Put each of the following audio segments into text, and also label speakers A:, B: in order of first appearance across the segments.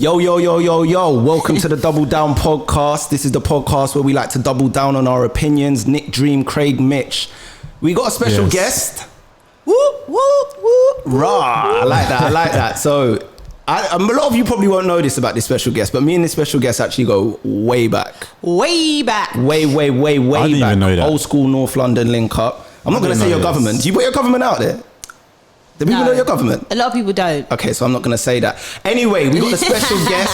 A: Yo, welcome to the Double Down podcast. This is the podcast where we like to double down on our opinions. Nick, Dream, Craig, Mitch. We got a special guest. Woo, woo, woo. Rah, I like that. So, a lot of you probably won't know this about this special guest, but me and this special guest actually go way back. Way back. Way
B: I didn't
A: back.
B: even know that.
A: Old school North London link up. I'm not going to say your government. Do you put your government out there? Do people know your government?
C: A lot of people don't.
A: Okay, so I'm not going to say that. Anyway, we got a special guest,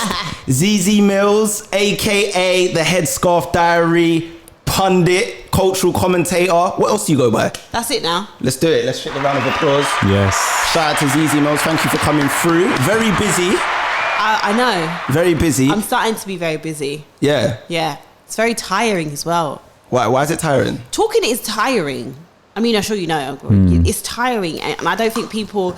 A: Zeze Millz, a.k.a. the Headscarf Diary, pundit, cultural commentator. What else do you go by?
C: That's it now.
A: Let's do it. Let's shake a round of applause.
B: Yes.
A: Shout out to Zeze Millz. Thank you for coming through. Very busy.
C: I know.
A: Very busy.
C: I'm starting to be very busy.
A: Yeah.
C: Yeah. It's very tiring as well.
A: Why is it tiring?
C: Talking is tiring. I mean, I'm sure you know, it's tiring, and I don't think people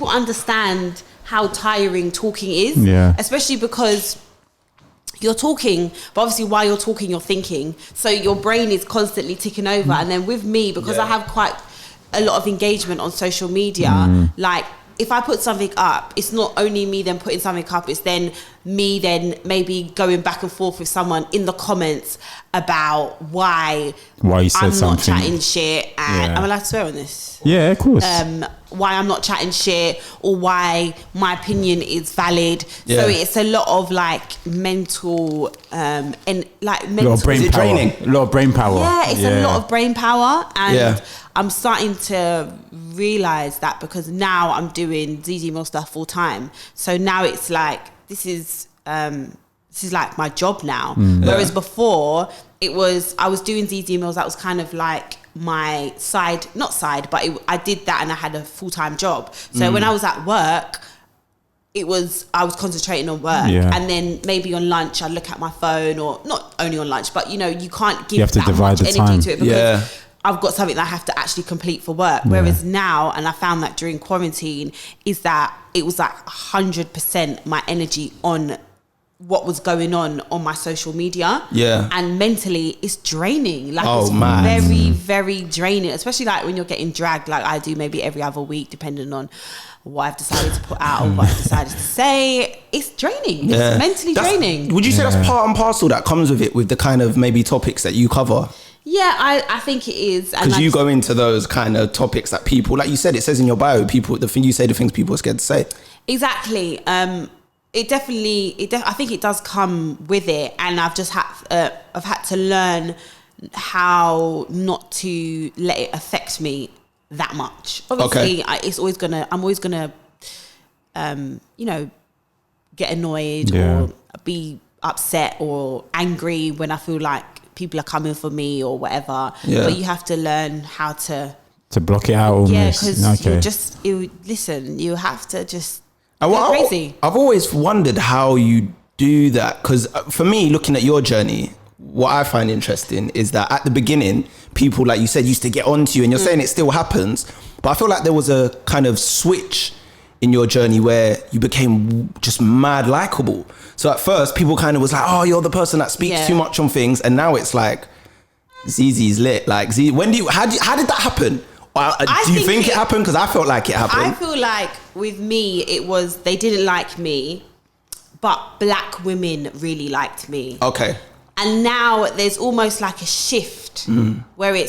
C: understand how tiring talking is.
B: Yeah.
C: Especially because you're talking, but obviously while you're talking, you're thinking. So your brain is constantly ticking over. And then with me, because I have quite a lot of engagement on social media, like if I put something up, it's not only me then putting something up, it's then me then maybe going back and forth with someone in the comments about why
B: you said
C: I'm
B: something.
C: not chatting shit, and I'm allowed to swear on this.
B: Yeah, of course.
C: Why I'm not chatting shit, or why my opinion is valid.
A: Yeah.
C: So it's a lot of like mental and like mental.
B: A lot of brain power.
A: draining?
B: A lot of brain power.
C: Yeah, it's a lot of brain power, and
A: Yeah.
C: I'm starting to realize that because now I'm doing Zeze Millz stuff full time. So now it's like this is like my job now. Whereas before I was doing Zeze Millz. That was kind of like my I did that and I had a full-time job. So when I was at work, I was concentrating on work, and then maybe on lunch I'd look at my phone, or not only on lunch, but you know, you can't give that much energy to it because I've got something that I have to actually complete for work. Whereas now, and I found that during quarantine, is that it was like 100% my energy on what was going on my social media. Yeah. And mentally, it's draining. Like, it's very, very draining, especially like when you're getting dragged, like I do maybe every other week, depending on what I've decided to put out or what I've decided to say. It's draining. It's mentally draining.
A: Would you say that's part and parcel that comes with it, with the kind of maybe topics that you cover?
C: Yeah, I think it is.
A: Because you go into those kind of topics that people, like you said, it says in your bio, the things people are scared to say.
C: Exactly. I think it does come with it, and I've just had to learn how not to let it affect me that much. Obviously, I'm always gonna, you know, get annoyed or be upset or angry when I feel like people are coming for me or whatever. Yeah. But you have to learn how to
B: block it out. Almost.
C: Yeah, because you have to just go crazy.
A: I've always wondered how you do that, because for me, looking at your journey, what I find interesting is that at the beginning, people, like you said, used to get onto you, and you're saying it still happens, but I feel like there was a kind of switch in your journey where you became just mad likable. So at first, people kind of was like, oh, you're the person that speaks too much on things. And now it's like, Zeze's lit. Like, how did that happen? Do you think it happened? Because I felt like it happened.
C: I feel like with me, it was, they didn't like me, but black women really liked me.
A: Okay.
C: And now there's almost like a shift where it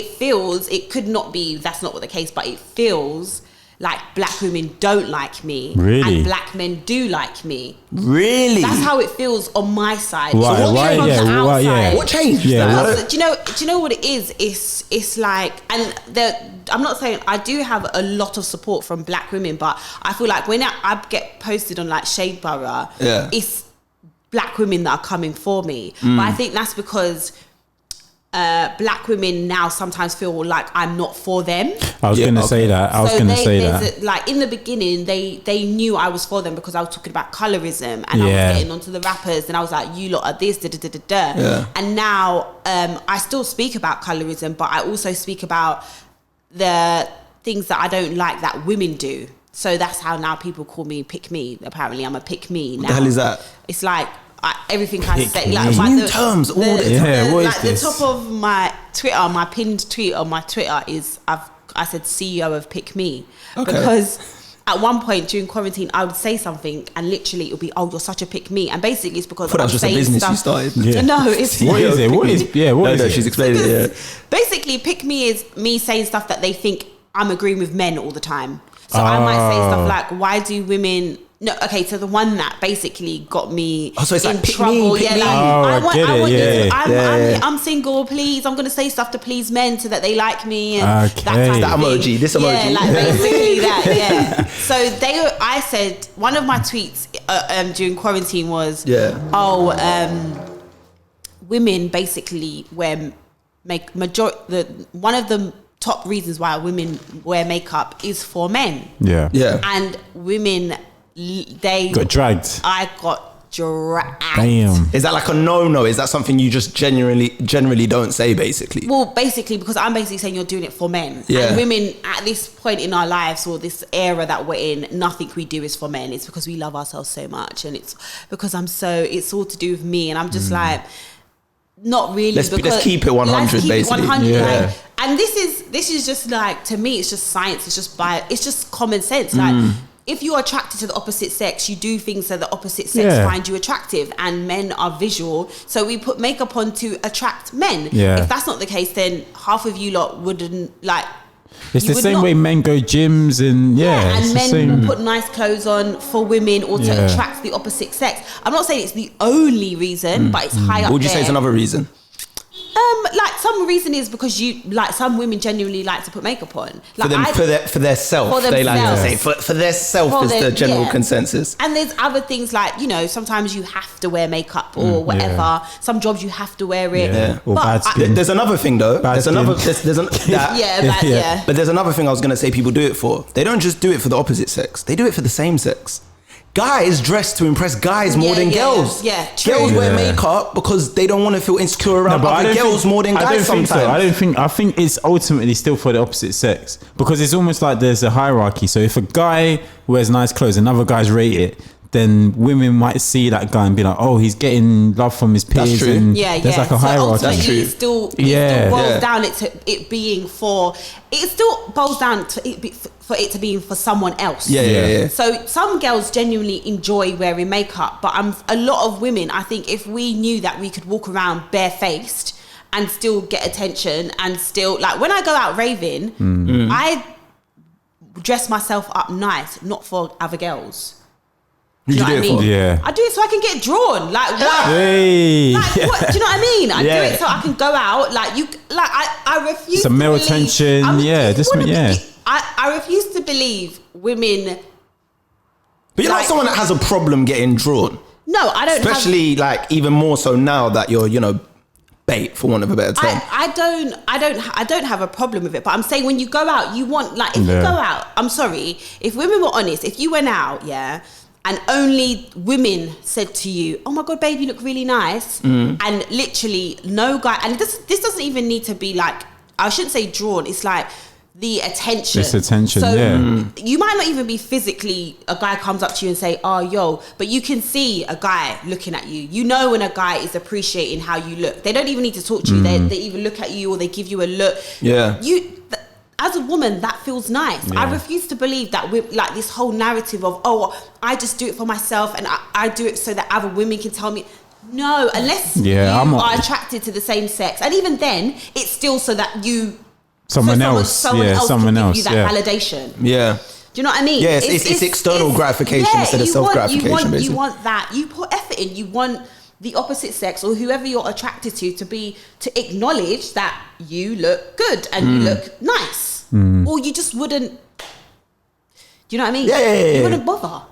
C: feels, it could not be, that's not what the case, but it feels like black women don't like me.
B: Really?
C: And black men do like me.
A: Really?
C: That's how it feels on my side.
B: Why?
A: What changed?
C: Do you know what it is? It's like, and I'm not saying, I do have a lot of support from black women, but I feel like when I get posted on like Shade Borough, it's black women that are coming for me. But I think that's because black women now sometimes feel like I'm not for them.
B: I was going to say that.
C: Like in the beginning, they knew I was for them because I was talking about colorism, and I was getting onto the rappers, and I was like, you lot are this, And now I still speak about colorism, but I also speak about the things that I don't like that women do. So that's how now people call me Pick Me. Apparently I'm a Pick Me now.
A: What the hell is that?
C: It's like everything I say, like
A: new terms all the time.
B: What
C: like
B: is
C: the top of my Twitter, my pinned tweet on my Twitter is I said CEO of Pick Me, because at one point during quarantine, I would say something and literally it would be, oh, you're such a pick me. And basically it's because
A: I thought that was just a business you started.
B: Yeah.
C: No, it's
B: what is it? What is it?
A: She's explaining it. Yeah.
C: Basically, pick me is me saying stuff that they think I'm agreeing with men all the time. So I might say stuff like, why do women... No, okay, so the one that basically got me
A: so it's
C: in
A: like,
C: trouble.
A: pick me.
C: I want this.
A: Yeah.
C: I'm single, please. I'm going to say stuff to please men so that they like me. And that kind of
A: emoji, this emoji.
C: Yeah, like basically that, yeah. So I said, one of my tweets during quarantine was, women basically one of the top reasons why women wear makeup is for men.
B: Yeah.
A: Yeah.
C: And women... They
B: got dragged.
C: I got dragged.
B: Damn.
A: Is that like a no? Is that something you just generally don't say, basically?
C: Well, basically, because I'm basically saying you're doing it for men.
A: Yeah.
C: And women, at this point in our lives, or this era that we're in, nothing we do is for men. It's because we love ourselves so much. And it's because it's all to do with me. And I'm just like... Not really.
A: Let's keep it 100, basically.
C: 100,
B: yeah.
C: like, and this is just like, to me, it's just science. It's just common sense. Like, if you're attracted to the opposite sex, you do things so the opposite sex find you attractive, and men are visual, so we put makeup on to attract men.
B: Yeah.
C: If that's not the case, then half of you lot wouldn't like.
B: It's the same way men go gyms and
C: and men put nice clothes on for women or to attract the opposite sex. I'm not saying it's the only reason, but it's high up there.
A: Would you say it's another reason?
C: Like some reason is because some women genuinely like to put makeup on. Like
A: for their self. They like to say for their self is the general consensus.
C: And there's other things like, sometimes you have to wear makeup or whatever. Yeah. Some jobs you have to wear it.
B: Yeah. Or bad skin.
A: There's another thing though. But there's another thing I was gonna say people do it for. They don't just do it for the opposite sex. They do it for the same sex. Guys dress to impress guys more than girls.
C: Yeah, true.
A: Girls wear makeup because they don't want to feel insecure around other girls more than guys sometimes.
B: I think it's ultimately still for the opposite sex, because it's almost like there's a hierarchy. So if a guy wears nice clothes and other guys rate it, then women might see that guy and be like, oh, he's getting love from his peers.
A: That's true.
B: And there's like a hierarchy.
C: That's true. It still boils down to it being for... It still boils down to for it to be for someone else.
A: Yeah.
C: So some girls genuinely enjoy wearing makeup, but a lot of women, I think if we knew that we could walk around barefaced and still get attention and still... Like when I go out raving, I dress myself up nice, not for other girls. Do you know what I mean?
B: Yeah.
C: I do it so I can get drawn. Like what?
B: Hey.
C: Like what? Do you know what I mean? I do it so I can go out. Like I refuse.
B: Some male attention. I
C: refuse to believe women.
A: But you're not someone that has a problem getting drawn.
C: No, I don't.
A: Especially like even more so now that you're bait, for want of a better term.
C: I don't have a problem with it, but I'm saying when you go out, you want if you go out. I'm sorry, if women were honest, if you went out, and only women said to you, oh my God, babe, you look really nice. And literally no guy, and this doesn't even need to be like, I shouldn't say drawn, it's like the attention.
B: It's attention,
C: so you might not even be physically, a guy comes up to you and say, oh, yo, but you can see a guy looking at you. You know when a guy is appreciating how you look. They don't even need to talk to you. They either look at you or they give you a look.
A: Yeah.
C: As a woman, that feels nice. I refuse to believe that we're like this whole narrative of, oh, I just do it for myself and I do it so that other women can tell me. No, unless you are attracted to the same sex. And even then, it's still so that someone else can give you that validation.
A: Yeah.
C: Do you know what I mean?
A: Yeah, it's external gratification instead of self-gratification.
C: You want that. You put effort in. You want the opposite sex or whoever you're attracted to acknowledge that you look good and you look nice. Or you just wouldn't. Do you know what I mean?
A: Yeah.
C: You wouldn't bother.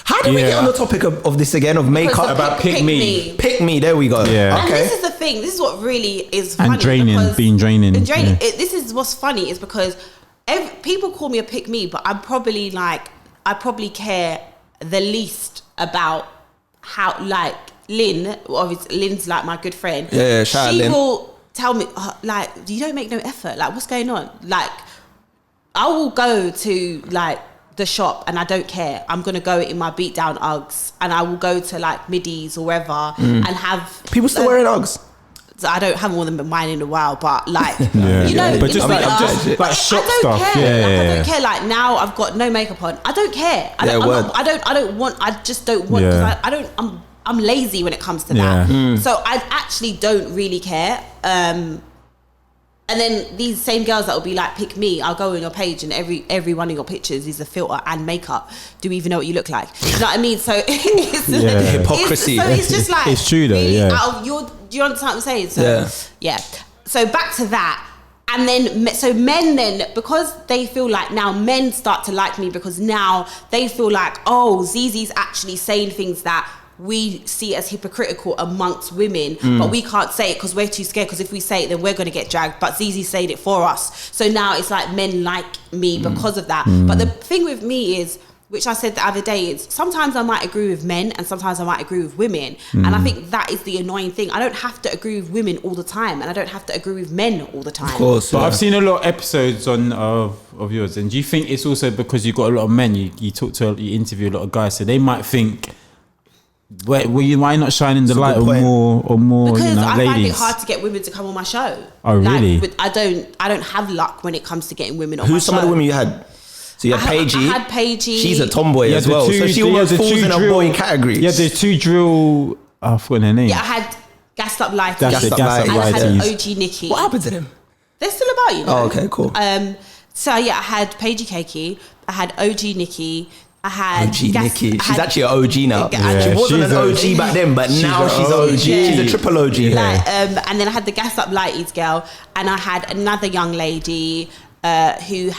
A: How did we get on the topic of this again, of makeup?
C: About pick me.
A: Pick me, there we go.
B: Yeah.
C: And this is the thing. This is what really is funny.
B: And being draining. Yeah.
C: This is what's funny is because people call me a pick me, but I'm probably like, I probably care the least about how, like, Lynn, obviously Lynn's like my good friend.
A: Yeah, shout out Lynn.
C: She will tell me, like, you don't make no effort. Like, what's going on? Like, I will go to like the shop and I don't care. I'm gonna go in my beat down Uggs and I will go to like Middies or wherever and have
A: people still wearing Uggs.
C: So I haven't worn them in mine in a while, but like,
B: but just like shop stuff.
C: I don't care. Like now I've got no makeup on. I don't care. I just don't want, because I'm lazy when it comes to that. So I actually don't really care. And then these same girls that will be like, pick me, I'll go on your page and every one of your pictures is a filter and makeup. Do we even know what you look like? You know what I mean? So it's
A: hypocrisy.
C: So it's just like,
B: it's true though,
C: really,
B: yeah.
C: Do you understand what I'm saying? So, yeah. So back to that. And then, so men then, because they feel like now men start to like me because now they feel like, oh, Zeze's actually saying things that we see as hypocritical amongst women, but we can't say it because we're too scared, because if we say it then we're going to get dragged, but Zeze saying it for us. So now it's like men like me because of that. But the thing with me is, which I said the other day, is sometimes I might agree with men and sometimes I might agree with women. And I think that is the annoying thing. I don't have to agree with women all the time, and I don't have to agree with men all the time.
A: Of course.
B: But I've seen a lot of episodes of yours, and do you think it's also because you've got a lot of men, you interview a lot of guys, so they might think, why not shining the light on more
C: because I
B: ladies?
C: find it hard to get women to come on my show.
B: Oh, really?
C: I don't have luck when it comes to getting women on my show.
A: Who's some of the women you had? So you had Paigey.
C: I had Paigey.
A: She's a tomboy as well. So she almost falls in a boy category.
B: Yeah, there's two drill. I forgot their name.
C: Yeah, I had Gassed Up Lighties.
B: Gassed Up
C: And I had
B: Lighties.
C: OG Nikki.
A: What happened to them?
C: They're still about, you know.
A: Oh, okay, cool.
C: So yeah, I had Paigey Cakey. I had OG Nikki. I had
A: Nikki. She's actually an OG now.
C: Yeah,
A: she wasn't an OG back then, but now she's an OG. She's a triple OG.
C: Like, and then I had the Gassed Up Lighties girl, and I had another young lady who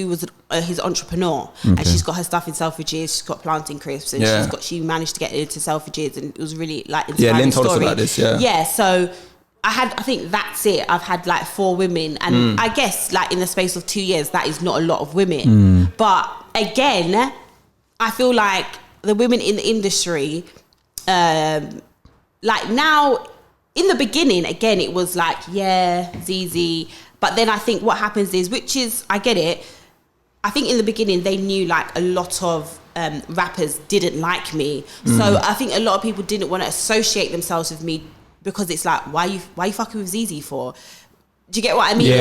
C: was his entrepreneur, and she's got her stuff in Selfridges. She's got Planting Crisps, and she managed to get into Selfridges, and it was really like inspiring.
A: Yeah, Lynn told
C: story.
A: us about this. Yeah.
C: So I think that's it. I've had like 4 women, and I guess like in the space of 2 years, that is not a lot of women. But again, I feel like the women in the industry, like now, in the beginning, again, it was like, yeah, Zeze. But then I think what happens is, which is, I get it. I think in the beginning, they knew like a lot of rappers didn't like me. So I think a lot of people didn't want to associate themselves with me, because it's like, why you fucking with Zeze for? Do you get what I mean?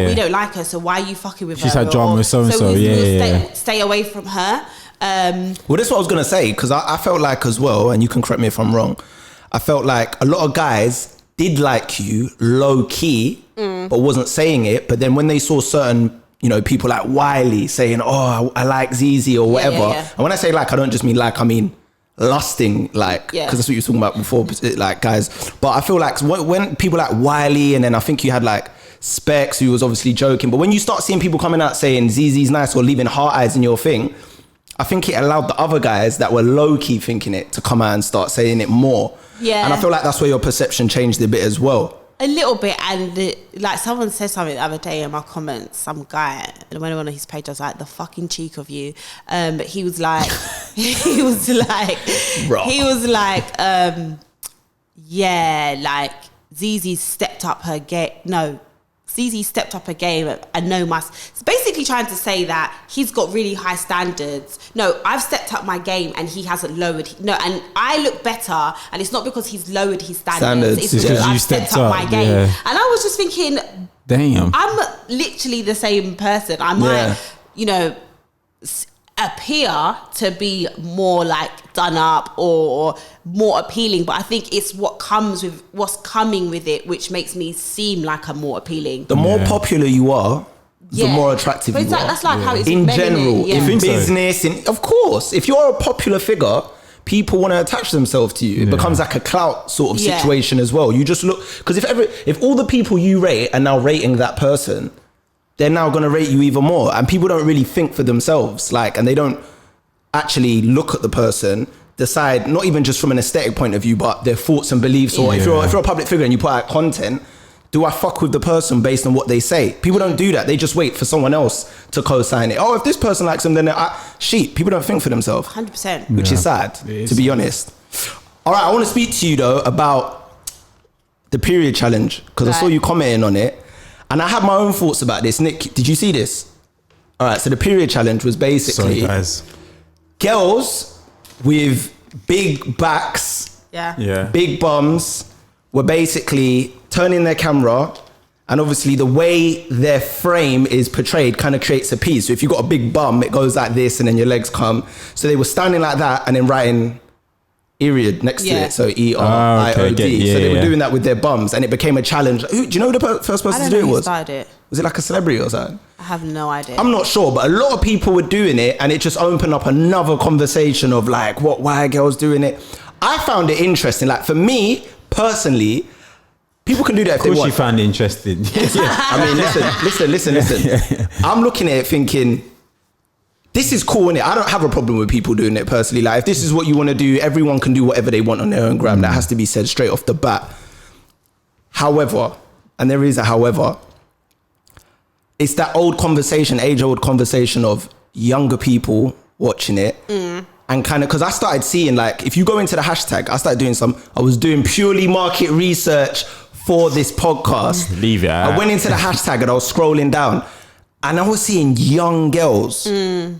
C: We don't like her, so why are you fucking with her?
B: She's had drama with so-and-so.
C: Stay away from her.
A: Well, that's what I was going to say, because I felt like as well, and you can correct me if I'm wrong, I felt like a lot of guys did like you low key, but wasn't saying it. But then when they saw certain, people like Wiley saying, oh, I like Zeze or whatever. And when I say like, I don't just mean like, I mean lusting, like, because that's what you were talking about before, like guys. But I feel like when people like Wiley, and then I think you had like Specs, who was obviously joking, but when you start seeing people coming out saying Zeze's nice or leaving heart eyes in your thing, I think it allowed the other guys that were low-key thinking it to come out and start saying it more. Yeah. And I feel like that's where your perception changed a bit as well.
C: A little bit. And like someone said something the other day in my comments, some guy, and when I went on his page, I was like, the fucking cheek of you. But he was like, yeah, like Zeze stepped up her game. No, Zeze stepped up her game and no must. It's basically trying to say that he's got really high standards. No, I've stepped up my game and he hasn't lowered. No, and I look better, and it's not because he's lowered his standards. It's because I've stepped up my game. Yeah. And I was just thinking, damn, I'm literally the same person. I might, appear to be more like done up or more appealing, but I think it's what's coming with it which makes me seem like I'm more appealing.
A: The more popular you are, the more attractive you are.
C: That's like how it's
A: in
C: men,
A: general, in business, of course. If you're a popular figure, people want to attach themselves to you. It becomes like a clout sort of situation as well. You just look, because if all the people you rate are now rating that person, they're now going to rate you even more. And people don't really think for themselves, and they don't actually look at the person, decide, not even just from an aesthetic point of view, but their thoughts and beliefs. Or if you're a public figure and you put out content, do I fuck with the person based on what they say? People don't do that. They just wait for someone else to co-sign it. Oh, if this person likes them, then people don't think for themselves.
C: 100%.
A: Which is sad, to be honest. All right, I want to speak to you though about the period challenge, because I saw you commenting on it. And I had my own thoughts about this. Nick, did you see this? All right, so the period challenge was basically girls with big backs, big bums, were basically turning their camera, and obviously the way their frame is portrayed kind of creates a piece. So if you've got a big bum, it goes like this and then your legs come. So they were standing like that and then writing Eriod next to it. So E-R-I-O-D. So they were doing that with their bums, and it became a challenge. Do you know who the first person to do it was?
C: Started it.
A: Was it like a celebrity or something?
C: I have no idea.
A: I'm not sure, but a lot of people were doing it, and it just opened up another conversation of like, why are girls doing it? I found it interesting. Like for me personally, people can do that if they want.
B: Of course you found it interesting.
A: I mean, listen. I'm looking at it thinking, this is cool, innit? I don't have a problem with people doing it personally. Like if this is what you want to do, everyone can do whatever they want on their own gram. That has to be said straight off the bat. However, and there is a however, it's that age-old conversation of younger people watching it. And kind of, because I started seeing, like, if you go into the hashtag, I was doing purely market research for this podcast.
B: Leave it out.
A: I went into the hashtag and I was scrolling down, and I was seeing young girls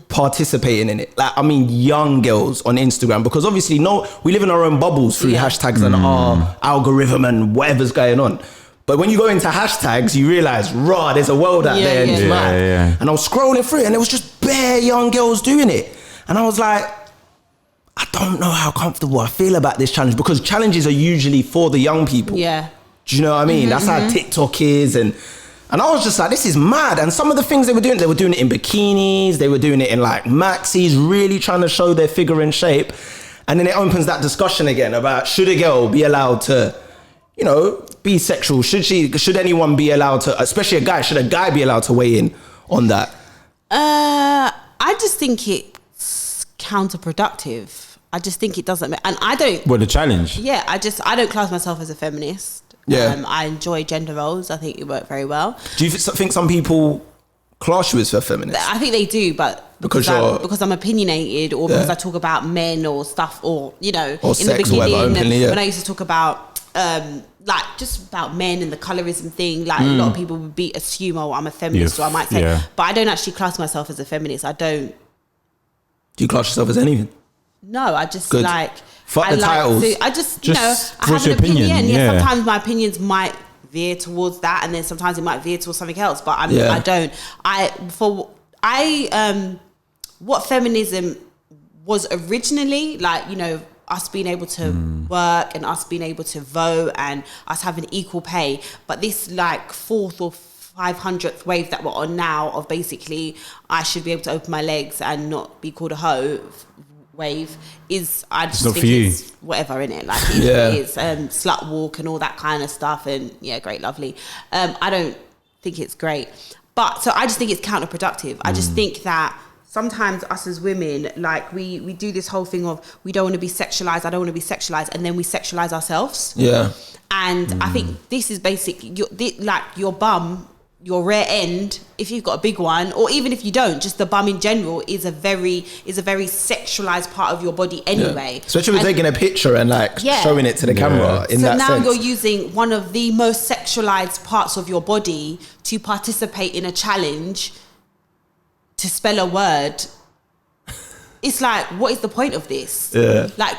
A: participating in it. Like, I mean, young girls on Instagram, because obviously, we live in our own bubbles through hashtags and our algorithm and whatever's going on. But when you go into hashtags, you realize, there's a world out there, and it's mad. And I was scrolling through it, and it was just bare young girls doing it. And I was like, I don't know how comfortable I feel about this challenge, because challenges are usually for the young people.
C: Yeah.
A: Do you know what I mean? That's how TikTok is. And I was just like, this is mad. And some of the things they were doing it in bikinis. They were doing it in like maxis, really trying to show their figure and shape. And then it opens that discussion again about, should a girl be allowed to, be sexual? Should anyone be allowed to, especially a guy, should a guy be allowed to weigh in on that?
C: I just think it's counterproductive. I just think it doesn't, and I don't.
B: Well, the challenge.
C: Yeah, I don't class myself as a feminist.
A: Yeah.
C: I enjoy gender roles. I think it worked very well.
A: Do you think some people class you as a feminist?
C: I think they do, but because I'm opinionated, or because I talk about men or stuff, or in
A: sex,
C: the beginning,
A: openly,
C: when I used to talk about like just about men and the colorism thing, like a lot of people would assume, I'm a feminist, or I might say, but I don't actually class myself as a feminist. I don't.
A: Do you class yourself as anything?
C: No, I just
A: Good.
C: like.
A: Fuck the titles.
C: I just I have an
B: opinion.
C: Yeah, sometimes my opinions might veer towards that, and then sometimes it might veer towards something else. But I don't. What feminism was originally, like, us being able to work and us being able to vote and us having equal pay. But this like 4th or 500th wave that we're on now of basically I should be able to open my legs and not be called a hoe wave is, I just think it's whatever, innit? Like it is slut walk and all that kind of stuff, and great, lovely. I don't think it's great, but so I just think it's counterproductive. I just think that sometimes us as women, like we do this whole thing of we don't want to be sexualized, I don't want to be sexualized, and then we sexualize ourselves. And I think this is basic. Your bum, your rear end, if you've got a big one, or even if you don't, just the bum in general is a very sexualized part of your body anyway.
A: Especially with taking a picture and showing it to the camera. In that sense. So now
C: you're using one of the most sexualized parts of your body to participate in a challenge to spell a word. It's like, what is the point of this? Like,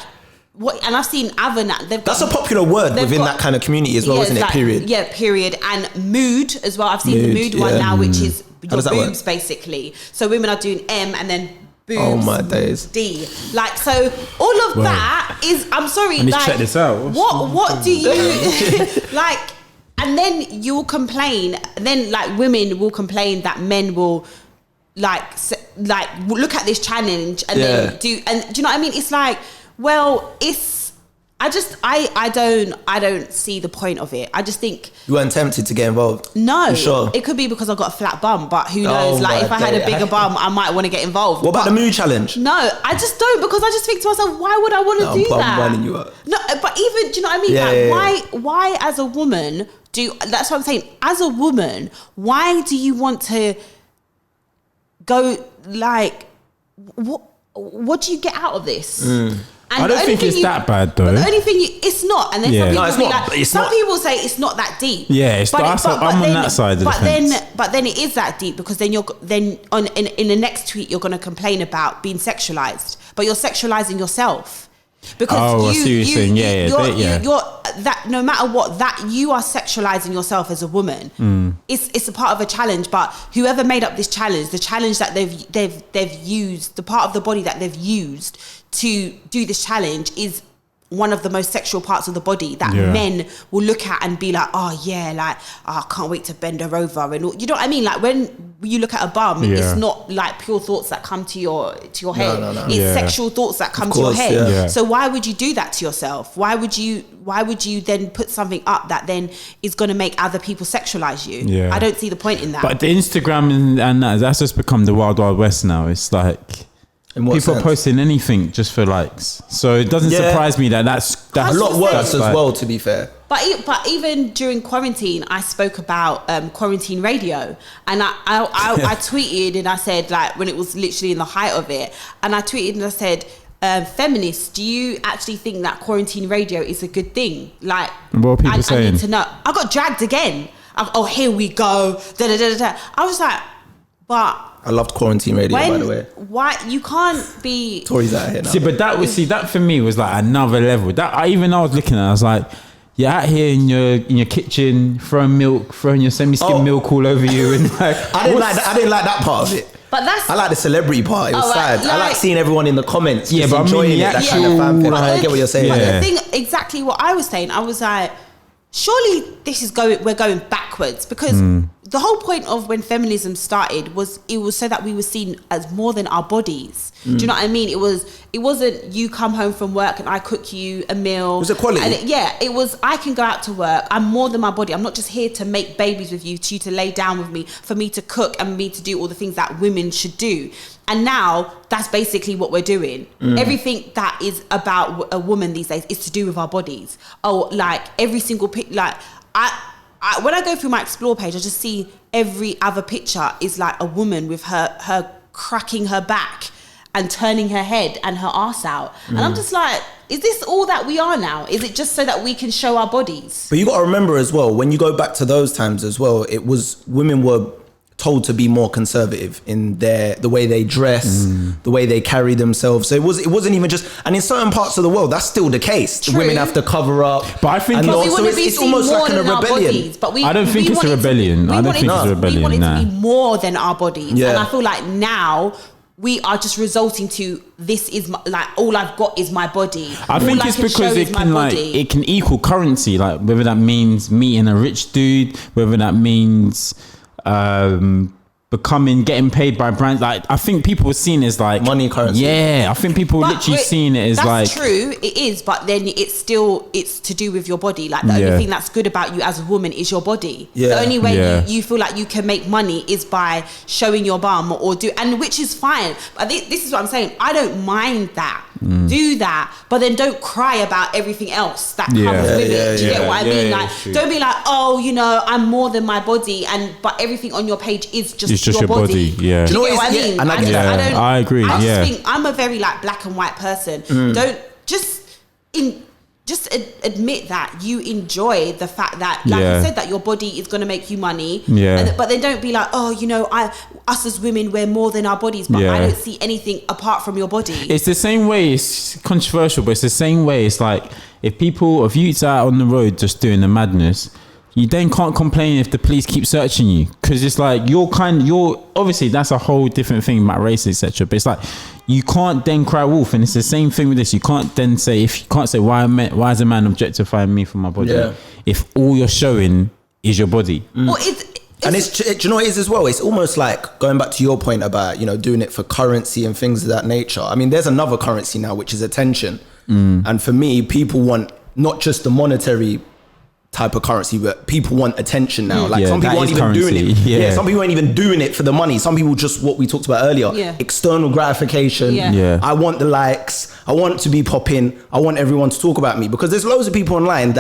C: what? And I've seen Avon. That's
A: a popular word within that kind of community as well, isn't it? Period.
C: Yeah, period. And mood as well. I've seen the mood one now, which is your boobs basically. So women are doing M and then boobs.
A: Oh my days.
C: D. Like, so all of that is, I'm sorry.
B: I need to check this out.
C: What do you like? And then you'll complain. Then like women will complain that men will like look at this challenge and then do. And do you know what I mean? It's like, well, I don't see the point of it. I just think
A: you weren't tempted to get involved.
C: No,
A: you sure?
C: It could be because I've got a flat bum, but who knows? Like if I had a bigger bum, I might want to get involved.
A: What about the mood challenge?
C: No, I just don't, because I just think to myself, why would I want to do that?
A: I'm winding you up.
C: No, but even, do you know what I mean? Why as a woman that's what I'm saying. As a woman, why do you want to go like what do you get out of this?
B: I don't think it's that bad though.
C: The only thing it's not, and then some people say it's not that deep.
B: Yeah, I'm on that side of the fence.
C: But then it is that deep, because then in the next tweet you're going to complain about being sexualized, but you're sexualizing yourself. Because
B: I see what you're saying.
C: that no matter what, that you are sexualizing yourself as a woman. It's a part of a challenge, but whoever made up this challenge, the challenge that they've used, the part of the body that they've used to do this challenge is one of the most sexual parts of the body that men will look at and be like, oh yeah, like, oh, I can't wait to bend her over, and all, you know what I mean? Like when you look at a bum, it's not like pure thoughts that come to your head. No. It's sexual thoughts that come to your head. So why would you do that to yourself? Why would you then put something up that then is going to make other people sexualize you? I don't see the point in that.
B: But the Instagram and that's just become the wild west now. It's like, people are posting anything just for likes, so it doesn't surprise me that's
A: a lot worse as well, to be fair.
C: But even during quarantine, I spoke about quarantine radio, and I tweeted and I said, like, when it was literally in the height of it, and I tweeted and I said, feminists, do you actually think that quarantine radio is a good thing? Like,
B: what are people saying?
C: I need to know. I got dragged again. Oh, here we go. Da, da, da, da. I was like, but
A: I loved quarantine radio, by the way.
C: Why you can't be
A: Tories out here now.
B: That for me was like another level. I was looking at it, I was like, you're out here in your kitchen throwing your semi-skim milk all over you, and like
A: I didn't like that part of it.
C: But
A: I like the celebrity part. It was sad. I like seeing everyone in the comments
B: but
A: enjoying it. That kind of fanfare. I get what you're saying.
C: But the thing, exactly what I was saying, I was like, surely we're going backwards, because the whole point of when feminism started was so that we were seen as more than our bodies. Do you know what I mean? It wasn't you come home from work and I cook you a meal.
A: It was equality.
C: And it was I can go out to work. I'm more than my body. I'm not just here to make babies with you, to lay down with me, for me to cook and me to do all the things that women should do. And now that's basically what we're doing. Everything that is about a woman these days is to do with our bodies. Oh, like every single like I when I go through my explore page, I just see every other picture is like a woman with her cracking her back and turning her head and her arse out. And I'm just like, is this all that we are now? Is it just so that we can show our bodies?
A: But you got to remember as well, when you go back to those times as well, it was women were told to be more conservative in the way they dress, the way they carry themselves. So it wasn't even just, and in certain parts of the world, that's still the case.
C: True.
A: Women have to cover up.
B: But I think
A: it's almost like a rebellion.
B: I don't think it's a rebellion.
C: We want it to be more than our bodies. Yeah. And I feel like now we are just resulting to this is like all I've got is my body.
B: I think it's because it can equal currency, like whether that means meeting a rich dude, whether that means getting paid by brands. Like I think people were seen as like
A: money, currency.
B: Yeah, I think people literally seen it as
C: that's
B: like
C: true. It is, but then it's to do with your body. Like the only thing that's good about you as a woman is your body. Yeah. The only way you feel like you can make money is by showing your bum and which is fine. But this is what I'm saying. I don't mind that. Do that, but then don't cry about everything else that comes with it. Do you get what I mean? Like, don't be like, oh, I'm more than my body, but everything on your page is just your body.
B: Yeah.
C: Do you get what I mean?
B: And I agree.
C: I just think I'm a very like black and white person. Don't just admit that you enjoy the fact that, like I said, that your body is going to make you money. Yeah. But then don't be like, oh, us as women, we're more than our bodies, but I don't see anything apart from your body.
B: It's the same way. It's controversial, but it's the same way. It's like if youths out on the road just doing the madness, you then can't complain if the police keep searching you, because it's like you're obviously that's a whole different thing about race, etc. But it's like you can't then cry wolf, and it's the same thing with this. You can't then say why is a man objectifying me for my body if all you're showing is your body.
C: Well,
A: and do you know what it is as well? It's almost like going back to your point about doing it for currency and things of that nature. I mean, there's another currency now, which is attention. And for me, people want not just the monetary type of currency, but people want attention now. Like some people aren't even doing it. Some people ain't even doing it for the money. Some people just, what we talked about earlier, external gratification. I want the likes. I want to be popping. I want everyone to talk about me, because there's loads of people online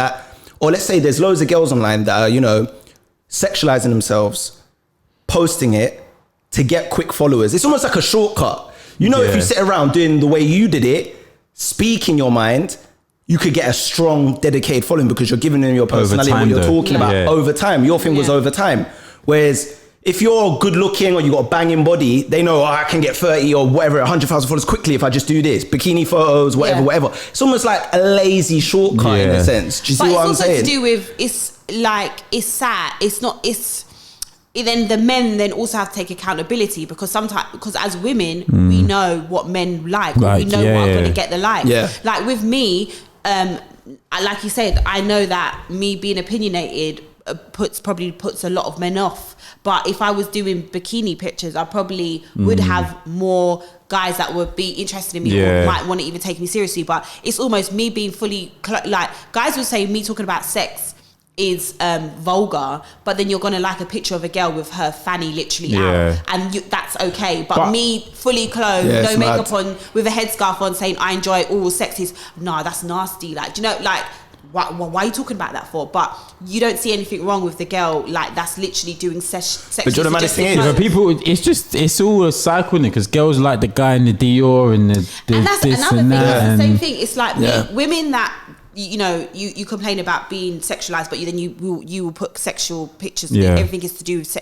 A: or let's say there's loads of girls online that are, sexualizing themselves, posting it to get quick followers. It's almost like a shortcut. If you sit around doing the way you did it, speaking your mind, you could get a strong, dedicated following because you're giving them your personality, what you're talking about over time. Your thing was over time. Whereas if you're good looking or you got a banging body, they know, I can get 30 or whatever, 100,000 followers quickly if I just do this. Bikini photos, whatever. It's almost like a lazy shortcut in a sense. Do you see what I'm saying?
C: It's also to do with, it's sad. Then the men then also have to take accountability because as women, we know what men like. We know what are going to get the likes.
A: Yeah.
C: Like with me, like you said, I know that me being opinionated probably puts a lot of men off. But if I was doing bikini pictures, I probably would have more guys that would be interested in me or might want to even take me seriously. But it's almost me being fully like, guys would say me talking about sex is vulgar, but then you're gonna like a picture of a girl with her fanny literally out, and that's okay. But me fully clothed, no makeup on, with a headscarf on, saying I enjoy oral sex is that's nasty. Like, do you know, like why are you talking about that for? But you don't see anything wrong with the girl like that's literally doing sex.
A: But you know the thing is,
B: people, it's all a cycle, because girls like the guy in the Dior and the
C: and that's
B: this
C: another
B: and
C: thing.
B: that.
C: It's the same thing. It's like women that. You know, you complain about being sexualized, but you will put sexual pictures. Everything is to do with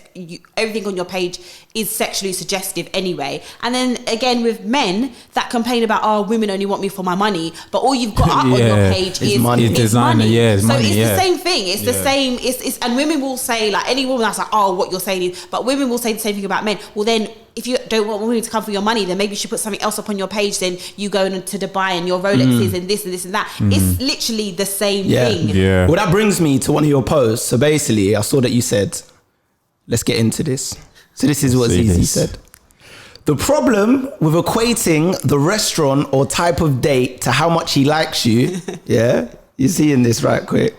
C: everything on your page is sexually suggestive anyway. And then again with men that complain about women only want me for my money, but all you've got up on your page is money.
B: Designer,
C: so money, it's the same thing. It's the same. It's and women will say, like, any woman that's like, what you're saying is, but women will say the same thing about men. Well, then if you don't want women to come for your money, then maybe you should put something else up on your page. Then you go to Dubai and your Rolexes and this and that. It's literally the same thing.
A: Yeah. Well, that brings me to one of your posts. So basically, I saw that you said, let's get into this. So this is what Zeze said. The problem with equating the restaurant or type of date to how much he likes you, you're seeing this right quick,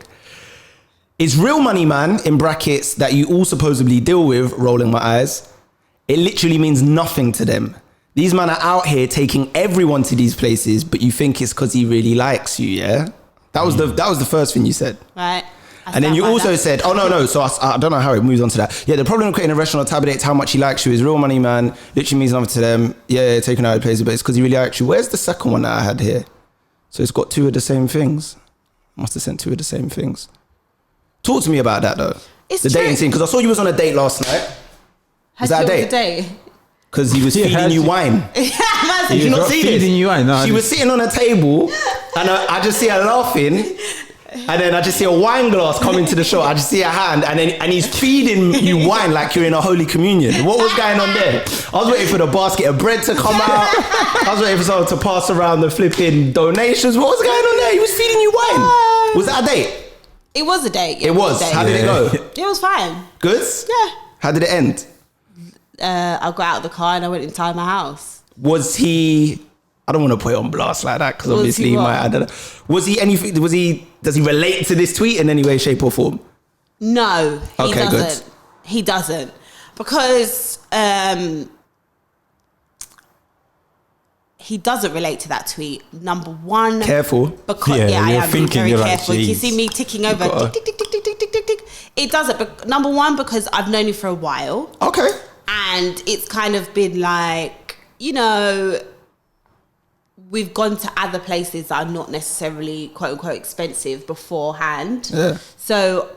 A: is real money man, in brackets, that you all supposedly deal with, rolling my eyes. It literally means nothing to them. These men are out here taking everyone to these places, but you think it's because he really likes you, yeah? That was the first thing you said.
C: Right.
A: And then you also said, no. So I don't know how it moves on to that. Yeah, the problem with creating a restaurant or type of date, how much he likes you, is real money man, literally means nothing to them. Yeah, taking out of places, but it's because he really likes you. Where's the second one that I had here? So it's got two of the same things. Must have sent two of the same things. Talk to me about that though.
C: It's
A: the
C: true.
A: dating scene, because I saw you was on a date last night. Was that a date? Because he was feeding you wine. Did you not see this?
B: You wine? No,
A: she was sitting on a table, and I just see her laughing, and then I just see a wine glass come into the shot. I just see her hand, and he's feeding you wine like you're in a holy communion. What was going on there? I was waiting for the basket of bread to come out. I was waiting for someone to pass around the flipping donations. What was going on there? He was feeding you wine. Was that a date?
C: It was a date.
A: It was. How did it go?
C: It was fine.
A: Good?
C: Yeah.
A: How did it end?
C: I got out of the car and I went inside my house.
A: Was he? I don't want to put it on blast like that, because obviously he might. I don't know. Was he anything? Does he relate to this tweet in any way, shape, or form?
C: No, he doesn't.
A: Good.
C: He doesn't, because he doesn't relate to that tweet. Number one,
A: careful.
C: Because I am being very careful. You see me ticking over. Tick, tick, tick, tick, tick, tick, tick, tick. It doesn't. But number one, because I've known you for a while.
A: Okay.
C: And it's kind of been like, we've gone to other places that are not necessarily quote unquote expensive beforehand. Yeah. So,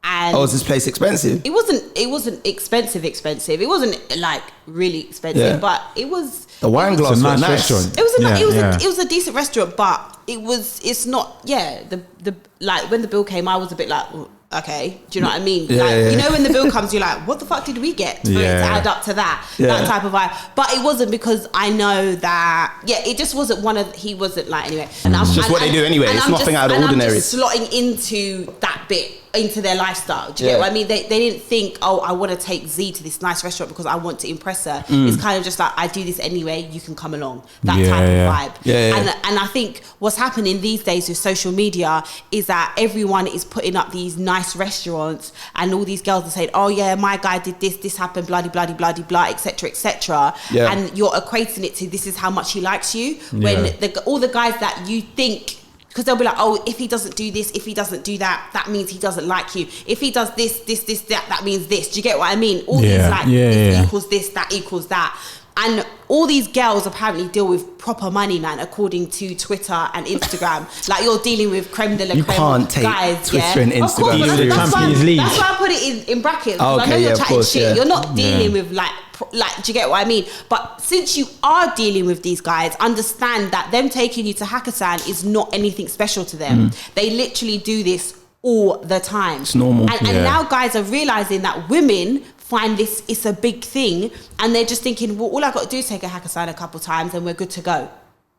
C: and
A: is this place expensive?
C: It wasn't expensive. It wasn't like really expensive, but it was.
A: The wine glass was nice. Restaurant.
C: It was a decent restaurant, but it's not. Yeah, the like when the bill came, I was a bit like, okay, do you know what I mean? You know, when the bill comes, you're like, what the fuck did we get for it to add up to that type of vibe? But it wasn't, because I know that it just wasn't he wasn't like, anyway. And
A: it's just what they do anyway. It's nothing out of the ordinary.
C: I'm just slotting into that bit, into their lifestyle. Do you get what I mean? They didn't think, I want to take Z to this nice restaurant because I want to impress her. It's kind of just like, I do this anyway, you can come along. That type of vibe. And I think what's happening these days with social media is that everyone is putting up these nice restaurants, and all these girls are saying, oh yeah, my guy did this happened, bloody bloody bloody blah, etc etc. And you're equating it to, this is how much he likes you, when all the guys that you think, because they'll be like, oh, if he doesn't do this, if he doesn't do that, that means he doesn't like you. If he does this, that means this. Do you get what I mean? All these like, this equals this, that equals that. And all these girls apparently deal with proper money, man, according to Twitter and Instagram. Like, you're dealing with creme de la creme
A: can't take
C: guys,
A: Twitter and
C: Of course,
A: Instagram
B: seriously. Champions League.
C: that's why I put it in brackets.
A: Oh,
C: I know
A: okay,
C: you're
A: yeah, of
C: chatting
A: course,
C: shit.
A: yeah.
C: You're not dealing with like, do you get what I mean? But since you are dealing with these guys, understand that them taking you to Hakkasan is not anything special to them. They literally do this all the time.
A: It's normal.
C: And now guys are realizing that women find this, it's a big thing, and they're just thinking, well, all I got to do is take a Hakkasan a couple times and we're good to go.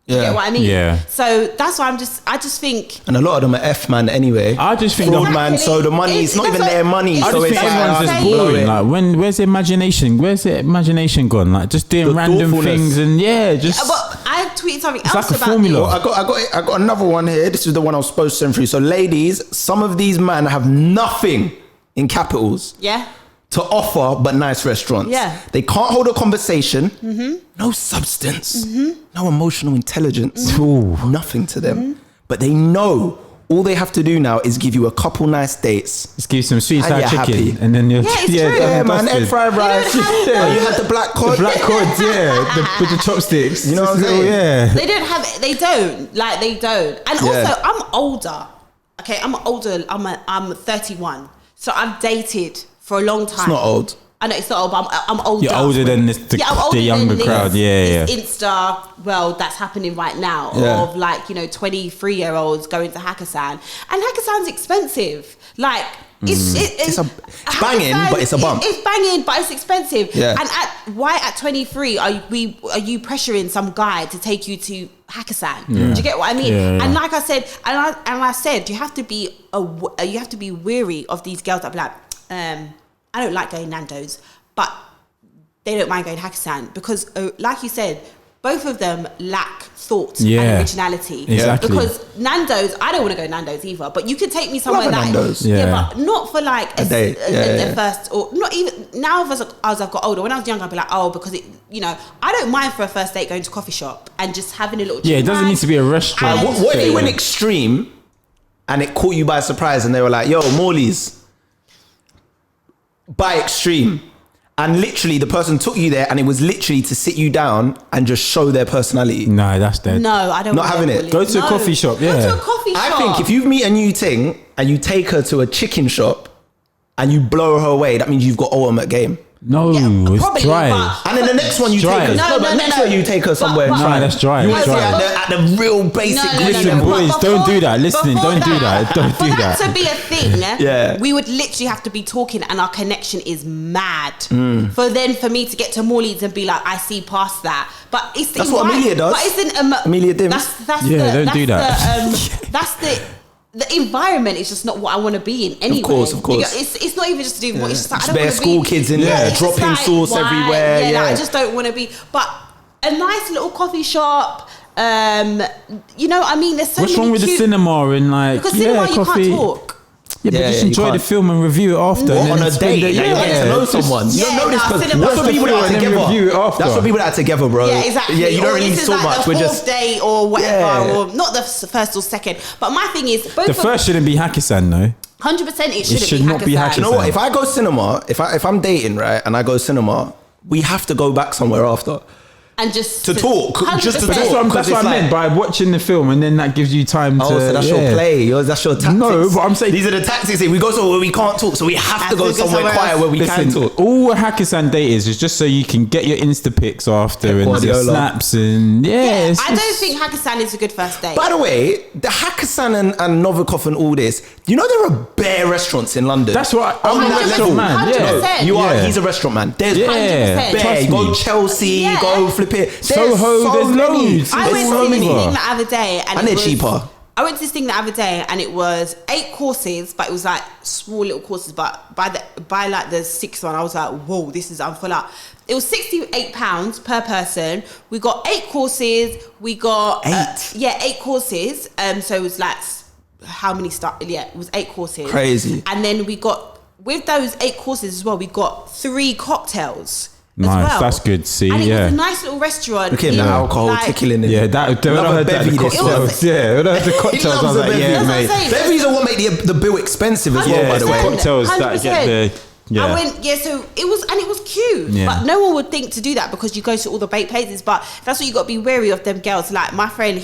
C: You get what I mean?
B: Yeah.
C: So that's why I just think.
A: And a lot of them are F man anyway.
B: I just think
A: fraud
B: the-
A: man. So the money, it's not even their money.
B: I
A: So
B: just
A: it's
B: think everyone's just
C: saying.
B: boring. Like, where's the imagination? Where's the imagination gone? Like, just doing
A: The
B: random
A: thoughtfulness.
B: things and just.
C: But I tweeted something
B: It's
C: else
B: like a
C: about
B: formula.
C: this.
A: I got another one here. This is the one I was supposed to send through. So ladies, some of these men have nothing in capitals
C: Yeah.
A: to offer but nice restaurants.
C: Yeah.
A: They can't hold a conversation. No substance. No emotional intelligence.
B: Ooh.
A: Nothing to them. But they know all they have to do now is give you a couple nice dates.
B: Just give some sweet
A: And
B: sour
A: you're
B: chicken,
A: happy.
B: and then you're
C: Yeah, it's true.
A: Yeah, man.
B: dusted.
A: Egg fried rice.
C: don't have
A: Oh, you had the black cod.
B: The black cod, with the chopsticks.
A: You know what I'm
B: Just little-
A: saying?
B: Yeah.
C: They don't have it. They don't. Like, they don't. And
A: Yeah.
C: also, I'm older. Okay, I'm older. I'm 31. So I've dated for a long time.
A: It's not old.
C: I know it's not old, but I'm older.
B: You're older than the
C: I'm older
B: the younger
C: than
B: crowd.
C: this
B: Yeah.
C: Insta world that's happening right now
A: Yeah.
C: of, like, 23-year-olds going to Hakkasan, and Hakkasan's expensive. Like, it's
A: banging, but it's a bump.
C: It's banging, but it's expensive.
A: Yeah.
C: And why at 23 are you pressuring some guy to take you to Hakkasan? Do you get what I mean?
B: Yeah, yeah.
C: And like I said, I said, you have to be wary of these girls that be like, I don't like going Nando's, but they don't mind going Hakkasan because, like you said, both of them lack thought and originality.
B: Exactly.
C: Because Nando's, I don't want to go Nando's either, but you could take me somewhere
A: Love a
C: that,
A: Nando's.
C: but not for like
A: A date.
C: a first, or not even now. As I've got older, when I was younger, I'd be like, oh, because I don't mind for a first date going to a coffee shop and just having a little.
B: Yeah, it doesn't need to be a restaurant.
C: And-
A: What if you
C: Yeah.
A: went extreme and it caught you by surprise and they were like, yo, Morley's by extreme, and literally the person took you there and it was literally to sit you down and just show their personality?
B: No, that's dead.
C: No, I don't.
A: Not
C: want
A: having
C: them
A: it.
C: bullied.
B: Go to a coffee shop, yeah.
C: Go to a coffee shop.
A: I think if you meet a new thing and you take her to a chicken shop and you blow her away, that means you've got ultimate game.
B: No,
C: Yeah,
B: it's
C: probably,
B: dry.
C: but-
A: And then the next one you
B: Dry.
A: take her,
B: No,
A: but next one you take her somewhere.
C: But-
A: and
C: but-
A: try.
B: No, that's dry.
A: You
B: It's
A: want to see
B: dry.
A: at the real basic
B: Listen,
A: gritty level.
B: boys, don't do that. Listening,
C: before
B: don't do that. Don't
C: for
B: do
C: that
B: that.
C: to be a thing,
A: Yeah.
C: we would literally have to be talking, and our connection is mad.
A: Mm.
C: For me to get to Morley's and be like, I see past that. But it's
A: That's what Amelia does.
C: But it's
A: Amelia Dim.
C: That's
B: Yeah, don't
C: that's
B: do that.
C: That's the environment is just not what I want to be in anyway.
A: Of course.
C: It's not even just to do with what it's just like, I
A: Just
C: don't
A: bare
C: want to
A: school
C: be,
A: kids in there,
C: it's just
A: dropping sauce
C: why?
A: everywhere,
C: Yeah,
A: yeah.
C: I just don't want to be. But a nice little coffee shop. You know, I mean, there's so
B: What's
C: many
B: wrong with the
C: cute-
B: cinema and like
C: because cinema you
B: coffee?
C: can't talk.
B: Yeah, but
A: Yeah,
B: just
A: yeah, you
B: enjoy the
A: can't.
B: film and review it after.
A: What,
B: and
A: on
B: then
A: a
B: spend
A: date,
B: it-
A: like you get to know someone. You don't know this
C: Yeah,
A: person.
C: cinema.
A: That's for people that are
B: And then
A: together.
B: review it after.
A: That's for people that are together, bro.
C: Yeah, exactly.
A: Yeah, you
C: Or
A: don't really
C: this
A: need
C: is
A: so
C: like
A: much.
C: the
A: We're
C: fourth
A: just
C: date or whatever,
A: Yeah.
C: or not the first or second. But my thing is, both
B: The first shouldn't be Hakkasan, though.
C: 100%. It shouldn't
B: should not be
C: Hakkasan.
A: You know what? If I go cinema, if I'm dating, right, and I go cinema, we have to go back somewhere after.
C: And just
A: To talk, just to
C: 100%.
A: talk.
B: That's
A: 'cause
B: what I
A: it's
B: meant by watching the film, and then that gives you time to.
A: Oh, so that's your play. That's your tactics.
B: No, but I'm saying-
A: these are the tactics. We go somewhere where we can't talk, so we have to go somewhere quiet
C: else.
A: where we can
B: Listen,
A: talk.
B: all a Hakkasan date is just so you can get your Insta pics after and your
A: Guardiola.
B: snaps and
C: Yeah,
B: it's
C: I don't
B: just-
C: think Hakkasan is a good first date.
A: By the way, the Hakkasan and Novikov and all this, you know there are bare restaurants in London.
B: That's what I'm
A: On
B: a
A: that
B: restaurant
A: level.
B: man. Yeah,
C: 100%.
A: You are.
B: Yeah.
A: He's a restaurant man. There's
B: Yeah,
C: 100%.
A: bare.
B: trust
A: Go
B: me.
A: Chelsea.
C: Yeah.
A: Go flip it.
B: Soho, there's loads.
C: I
B: There's
C: went
B: so
C: to this
B: many.
C: thing the other day, and
A: And
C: it
A: they're
C: was,
A: cheaper.
C: I went to this thing the other day, and it was 8 courses, but it was like small little courses. But by like the 6th one, I was like, whoa, I'm full up. It was £68 per person. We got 8 courses. We got 8 courses. So it was like how many it was 8 courses.
A: Crazy.
C: And then we got with those 8 courses as well. We got 3 cocktails.
B: Nice,
C: as well.
B: that's good. See,
C: and it
B: yeah.
C: was a nice little restaurant.
A: Look at the
C: in,
A: alcohol
C: like-
A: tickling in.
B: Yeah, that when I
A: Love a
B: heard that the
A: bevy, this
B: cocktails.
A: one.
B: Yeah, when I heard the cocktails, I
A: loves
B: was
A: a
B: like,
A: bevy.
B: yeah,
C: That's what I'm
B: mate.
C: saying.
A: Bevies are what make the bill expensive as well,
B: Yeah,
A: by the
B: the
A: way.
B: cocktails that get
C: 100%.
B: Yeah.
C: I went, so it was cute.
B: Yeah.
C: But no one would think to do that because you go to all the bait places. But that's what you got to be wary of, them girls. Like my friend,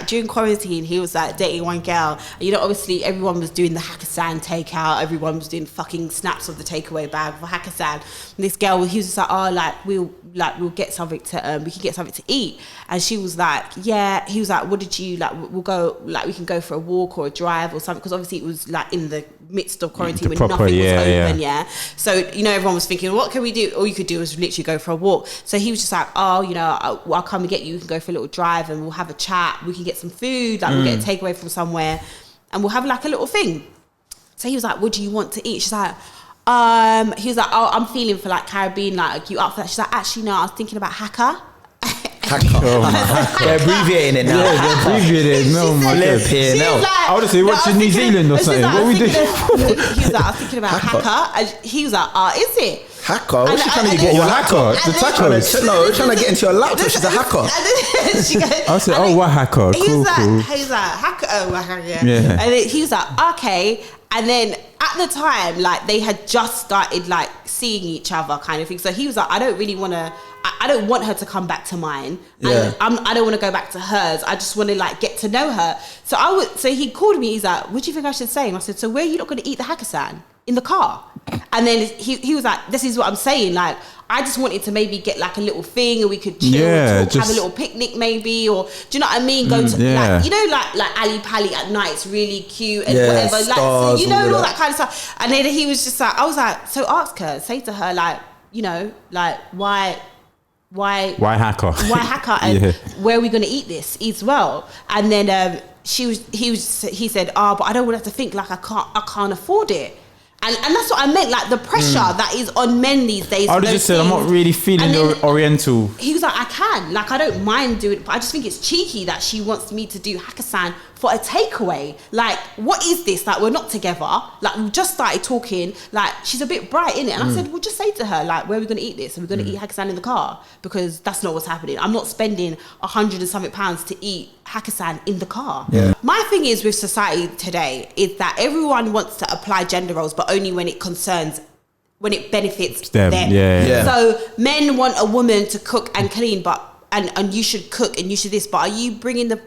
C: during quarantine, he was like dating one girl. And, obviously everyone was doing the Hakkasan takeout. Everyone was doing fucking snaps of the takeaway bag for Hakkasan. And this girl, he was just like, we'll get something to, we can get something to eat. And she was like, yeah. He was like, what did you, like, we'll go, like, we can go for a walk or a drive or something. Because obviously it was like in the midst of quarantine when nothing was open, yeah. So, everyone was thinking, what can we do? All you could do was literally go for a walk. So he was just like, I'll come and get you. We can go for a little drive and we'll have a chat. We can get some food. Like, we'll get a takeaway from somewhere and we'll have like a little thing. So he was like, what do you want to eat? She's like, he was like, oh, I'm feeling for like Caribbean, like, you up for that? She's like, actually, no, I was thinking about Hakka.
A: They're abbreviating it now.
B: Yeah, they're abbreviating. No, my God. I would have said, what's in New Zealand or something? What we do?
C: He was like, I was thinking about Hakka. And he was like, is it?
A: Hacker? What's she trying to get your hacker?
B: The tacos.
A: No, trying to get into your laptop. She's a hacker.
B: I said, oh, what hacker? Cool.
C: He was like, hacker. Oh, hacker, yeah. And then he was like, okay. And then at the time, like, they had just started like seeing each other kind of thing. So he was like, I don't want her to come back to mine. And I don't want to go back to hers. I just want to like get to know her. So he called me. He's like, what do you think I should say? And I said, so where are you not going to eat the Hakkasan? In the car. And then he was like, this is what I'm saying. Like, I just wanted to maybe get like a little thing and we could chill, talk, have a little picnic maybe, or do you know what I mean? Go to like Ali Pali at night. It's really cute and whatever. Like, so, all that kind of stuff. And then he was just like, I was like, so ask her, say to her, like, like why
B: hacker?
C: Why hacker? And where are we going to eat this as well? And then he said, but I don't want to have to think like I can't afford it. And that's what I meant, like the pressure that is on men these days.
B: I would have just said, I'm not really feeling oriental.
C: He was like, I can. Like, I don't mind doing it, but I just think it's cheeky that she wants me to do Hakkasan for a takeaway. Like, what is this? Like, we're not together. Like, we just started talking. Like, she's a bit bright, innit? And I said, well, just say to her, like, where are we going to eat this? Are we going to eat Hakkasan in the car? Because that's not what's happening. I'm not spending £100 and something to eat Hakkasan in the car. Yeah. My thing is with society today is that everyone wants to apply gender roles, but only when it benefits them. Yeah. So men want a woman to cook and clean, but and you should cook and you should this, but are you bringing the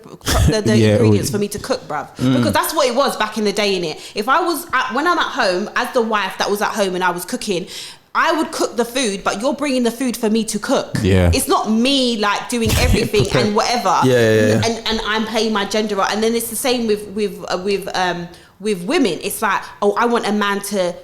C: ingredients for me to cook, bruv? Because that's what it was back in the day, innit? If I was when I'm at home as the wife that was at home and I was cooking, I would cook the food, but you're bringing the food for me to cook. Yeah. It's not me like doing everything and whatever. And I'm playing my gender role. And then it's the same with women. It's like, oh, I want a man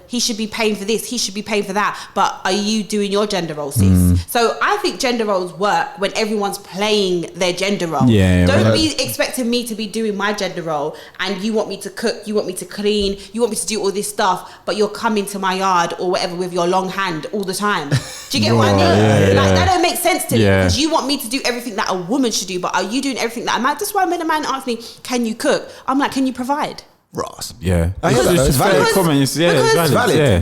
C: he should be paying for this, he should be paying for that. But are you doing your gender role, sis? So I think gender roles work when everyone's playing their gender role. Don't be expecting me to be doing my gender role and you want me to cook, you want me to clean, you want me to do all this stuff, but you're coming to my yard or whatever with your long hand all the time. Do you get what I mean? That don't make sense to me because you want me to do everything that a woman should do, but are you doing everything that a man? That's why when a man asks me, can you cook? I'm like, can you provide?
A: Ross.
B: Yeah.
A: It's valid.
B: Comments. It's valid.
A: Yeah.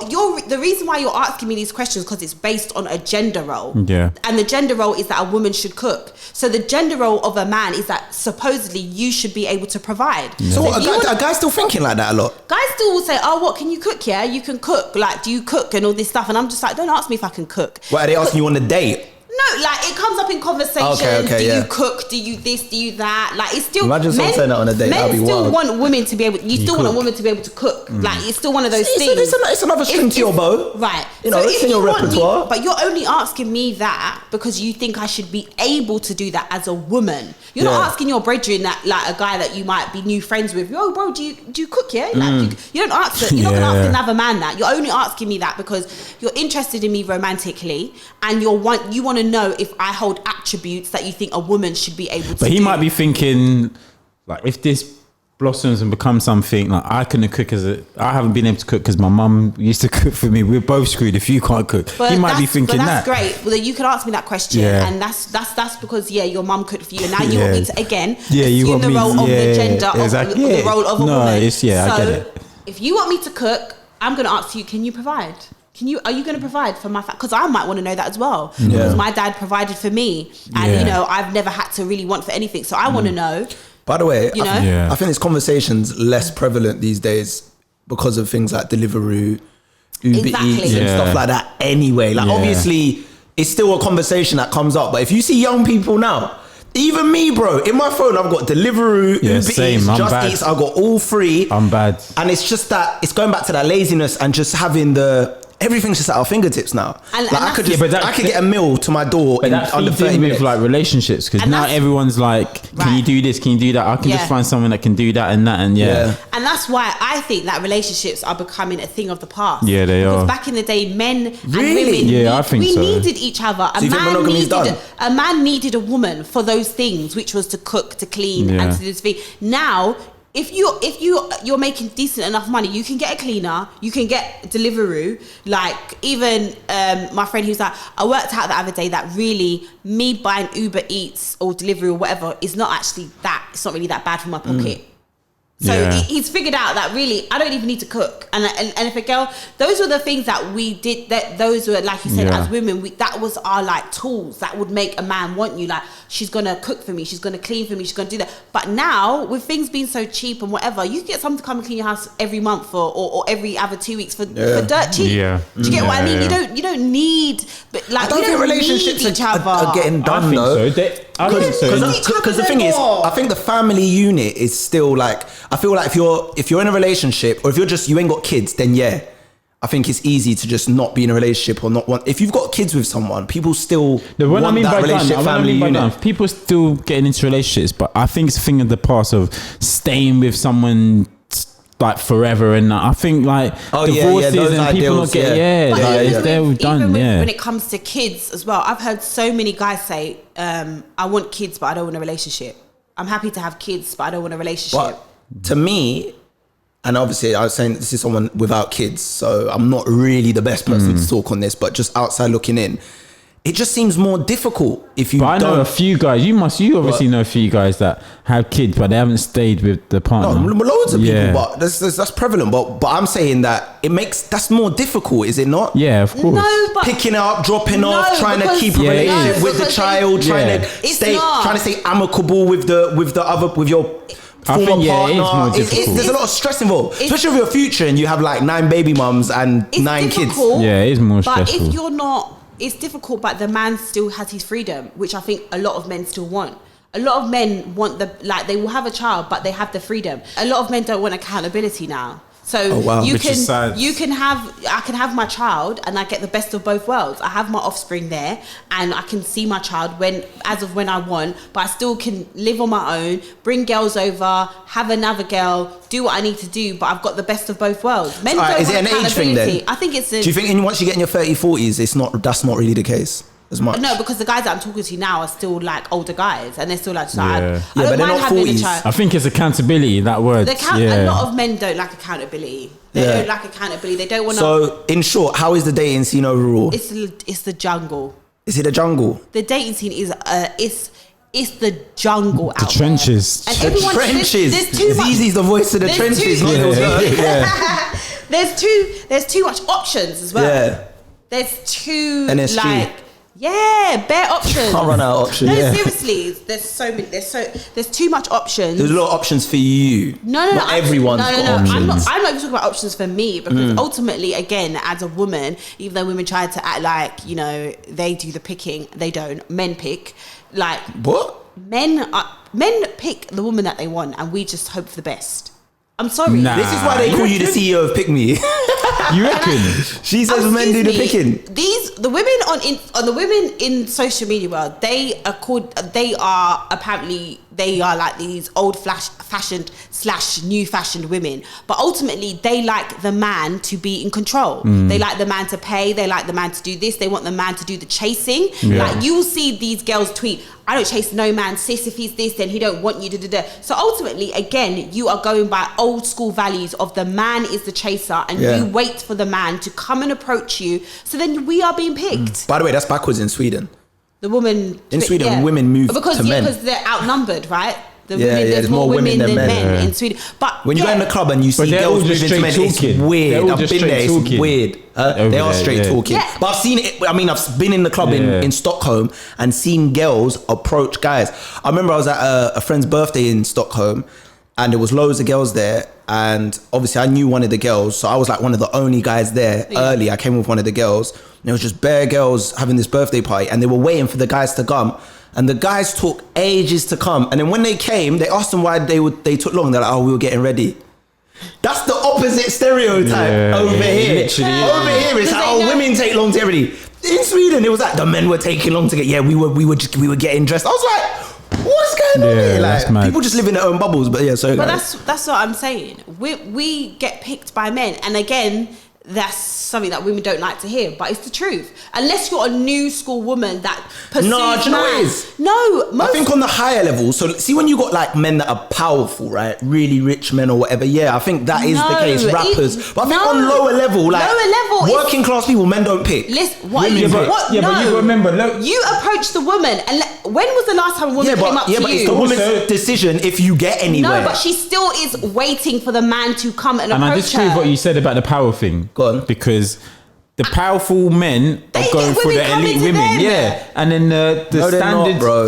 C: You're the reason why you're asking me these questions because it's based on a gender role.
B: Yeah.
C: And the gender role is that a woman should cook. So the gender role of a man is that supposedly you should be able to provide. Yeah.
A: So a guy's still thinking like that a lot?
C: Guys still will say, oh, what, can you cook? Yeah, you can cook. Like, do you cook and all this stuff? And I'm just like, don't ask me if I can cook.
A: What, are they asking you on the date?
C: No, like it comes up in conversations. Do you cook? Do you this? Do you that? Like it's still.
A: Imagine someone saying that on a date. That'd be wild.
C: Men still want women to be able. You still want a woman to be able to cook. Like it's still one of those things.
A: It's another string to your bow,
C: right?
A: It's in your repertoire.
C: But you're only asking me that because you think I should be able to do that as a woman. You're not asking your brethren that, like a guy that you might be new friends with. Oh, bro, do you cook? Yeah, like you don't ask. You're not gonna ask another man that. You're only asking me that because you're interested in me romantically, and you want to know if I hold attributes that you think a woman should be able to
B: But he might be thinking, like, if this blossoms and becomes something, like, I couldn't cook I haven't been able to cook because my mum used to cook for me. We're both screwed if you can't cook. But he might be thinking
C: that's great. Well, you could ask me that question, and that's because your mum cooked for you, and now you want me to again assume the role of the gender, the role of a woman.
B: I get it.
C: If you want me to cook, I'm going to ask you, can you provide? Are you going to provide for my family? Because I might want to know that as well. Yeah. Because my dad provided for me, and I've never had to really want for anything, so I want to know.
A: By the way, I think this conversation's less prevalent these days because of things like Deliveroo Uber
C: Exactly.
A: Eats and
B: Yeah.
A: stuff like that anyway. Like
B: Yeah.
A: obviously it's still a conversation that comes up. But if you see young people now, even me, bro, in my phone I've got Deliveroo,
B: Yeah,
A: Uber
B: same.
A: Eats,
B: I'm
A: Just
B: bad.
A: Eats, I've got all three.
B: I'm bad.
A: And it's just that, it's going back to that laziness and just having everything's just at our fingertips now.
C: And
A: Like I
C: that's-
A: could just,
B: Yeah, but that-
A: I could get a meal to my door
B: But
A: in
B: that
A: under
B: feeds
A: 30
B: in
A: minutes.
B: with like relationships, because
C: And
B: now
C: that's-
B: everyone's like, can
C: Right.
B: you do this? Can you do that? I can
C: Yeah.
B: just find someone that can do that and that, and
A: Yeah.
C: And that's why I think that relationships are becoming a thing of the past.
B: Yeah, they
C: because
B: are.
C: back in the day, men
A: Really?
C: and women,
B: Yeah, I think
C: we
B: so.
C: needed each other.
A: you think monogamy is done?
C: A man needed a woman for those things, which was to cook, to clean,
B: Yeah.
C: and to do this thing. Now, if you're making decent enough money, you can get a cleaner, you can get Deliveroo. Like even my friend, he was like, I worked out the other day that really me buying Uber Eats or Deliveroo or whatever is not actually that. It's not really that bad for my pocket. So
B: Yeah.
C: he's figured out that really I don't even need to cook, and if a girl, those were the things that we did. That those were, like you said,
B: Yeah.
C: as women, that was our like tools that would make a man want you. Like, she's gonna cook for me, she's gonna clean for me, she's gonna do that. But now with things being so cheap and whatever, you can get someone to come and clean your house every month or every other 2 weeks for dirt cheap.
B: Yeah.
C: Do you get what I mean?
B: Yeah.
C: You don't need, but like
A: I don't
C: we
A: think
C: don't
A: relationships
C: need each
A: are
C: other.
A: getting
B: I
A: done
B: think
A: though.
B: so. I think so.
A: Because the thing is, I think the family unit is still like, I feel like if you're in a relationship, or if you ain't got kids, then yeah, I think it's easy to just not be in a relationship or not want. If you've got kids with someone, people still
B: No, when
A: want
B: I mean
A: that
B: by
A: relationship
B: done,
A: family unit.
B: people still getting into relationships, but I think it's a thing of the past of staying with someone like forever, and I think like
A: Oh, yeah,
B: divorces
A: those
B: and people
A: ideals,
B: not get
A: yeah.
C: But
B: like,
C: even
B: it's they're
C: with-
B: done.
C: even with-
B: Yeah,
C: when it comes to kids as well, I've heard so many guys say, I want kids, but I don't want a relationship. I'm happy to have kids, but I don't want a relationship.
A: But to me, and obviously I was saying this is someone without kids, so I'm not really the best person to talk on this, but just outside looking in, it just seems more difficult if you
B: but I know a
A: don't.
B: few guys. You obviously know a few guys that have kids, but they haven't stayed with the partner.
A: No, loads of people,
B: Yeah.
A: but that's prevalent. But I'm saying that that's more difficult, is it not?
B: Yeah, of course.
C: No, but
A: Picking up, dropping
C: No,
A: off, trying to
C: because-
A: keep a
B: Yeah, it
A: relationship
B: is.
A: with the
C: Because
A: child, trying
B: Yeah.
A: to
C: It's
A: stay,
C: not.
A: trying to stay amicable with your
B: I
A: former
B: think, yeah, it
A: partner.
B: is more difficult.
A: There's a lot of stress involved,
C: It's-
A: especially with your future, and you have like 9 baby mums and
C: it's
A: 9 kids.
C: difficult,
B: Yeah, it is more
C: But
B: stressful.
C: if you're not, it's difficult, but the man still has his freedom, which I think a lot of men still want. A lot of men want they will have a child, but they have the freedom. A lot of men don't want accountability now. So
A: Oh, wow.
C: you
B: Which is sad.
C: I can have my child and I get the best of both worlds. I have my offspring there and I can see my child as of when I want, but I still can live on my own, bring girls over, have another girl, do what I need to do, but I've got the best of both worlds. Men
A: Alright,
C: don't
A: is it
C: want
A: an age thing then?
C: accountability. I think it's
A: Do you think once you get in your 30s, 40s, that's not really the case as much?
C: no, because the guys that I'm talking to now are still like older guys, and they're still like,
B: Yeah.
C: I
A: Yeah,
C: don't
A: but they're
C: mind
A: not
C: having a
A: 40s.
C: child.
B: I think it's accountability. That word.
C: A lot of men don't like accountability. They
A: Yeah.
C: don't like accountability. They don't want to.
A: So, in short, how is the dating scene overall?
C: It's the jungle.
A: Is it a jungle?
C: The dating scene is it's the jungle out there.
B: trenches.
C: And
A: The
C: everyone,
A: trenches.
C: There's too much.
A: Zeze's the voice of the
C: there's
A: trenches.
C: too-
A: not the-
C: There's too much options as well.
A: Yeah.
C: There's too
A: NSG.
C: bare options.
A: Can't run out of options,
C: No,
A: yeah.
C: seriously, there's too much options.
A: There's a lot of options for you.
C: No,
A: Not
C: I'm-
A: everyone's got options.
C: I'm not even talking about options for me, because ultimately, again, as a woman, even though women try to act like, they do the picking, they don't. Men pick. Like,
A: What?
C: men pick the woman that they want, and we just hope for the best. I'm sorry.
B: Nah.
A: This is why they call you the CEO of Pick Me.
B: You reckon?
A: She says men do the
C: Excuse me,
A: picking.
C: the women on the women in social media world, they are apparently like these old fashioned / new fashioned women, but ultimately they like the man to be in control. They like the man to pay. They like the man to do this. They want the man to do the chasing.
B: Yeah.
C: Like, you will see these girls tweet, I don't chase no man, sis. If he's this, then he don't want you to do. So ultimately, again, you are going by old school values of the man is the chaser, and
A: Yeah.
C: you wait for the man to come and approach you. So then we are being picked.
A: By the way, that's backwards in Sweden.
C: The woman
A: In Sweden, women move to men.
C: because they're outnumbered, right?
A: There's more women than men.
B: Yeah.
C: in Sweden. But
A: When you go in the club and you see
B: they're all
A: girls
B: just
A: moving to men,
B: straight
A: it's
B: talking.
A: weird.
B: They're all
A: I've
B: just
A: been there,
B: straight
A: it's
B: talking.
A: weird.
B: Over
A: They are
B: there,
A: straight
B: yeah.
A: talking.
C: Yeah.
A: But I've seen it, I've been in the club
B: Yeah.
A: in Stockholm and seen girls approach guys. I remember I was at a friend's birthday in Stockholm, and there was loads of girls there, and obviously I knew one of the girls, so I was like one of the only guys there early. I came with one of the girls, and it was just bare girls having this birthday party, and they were waiting for the guys to come, and the guys took ages to come, and then when they came, they asked them why they took long. They're like, oh, we were getting ready. That's the opposite stereotype over here.
B: Literally,
A: over here, it's like, oh, women take long to get ready. In Sweden, it was like the men were taking long to get. Yeah, we were getting dressed. I was like, what's going on here? Like, people just live in their own bubbles. But yeah, so.
C: But that's what I'm saying. We get picked by men, and again, that's something that women don't like to hear, but it's the truth. Unless you're a new school woman that pursues
A: do you know what it is?
C: No,
A: I think on the higher level. So see, when you got like men that are powerful, right, really rich men or whatever. Yeah, I think that is the case. Rappers, but I think on lower level, working class people, men don't pick.
C: Listen,
B: but you remember,
C: you approach the woman, and when was the last time a woman came up to you?
A: Yeah, but it's the woman's decision if you get anywhere.
C: No, but she still is waiting for the man to come and approach her.
B: And I disprove what you said about the power thing.
A: Go on.
B: Because the powerful men are going for the elite women, and then the standard,
A: bro.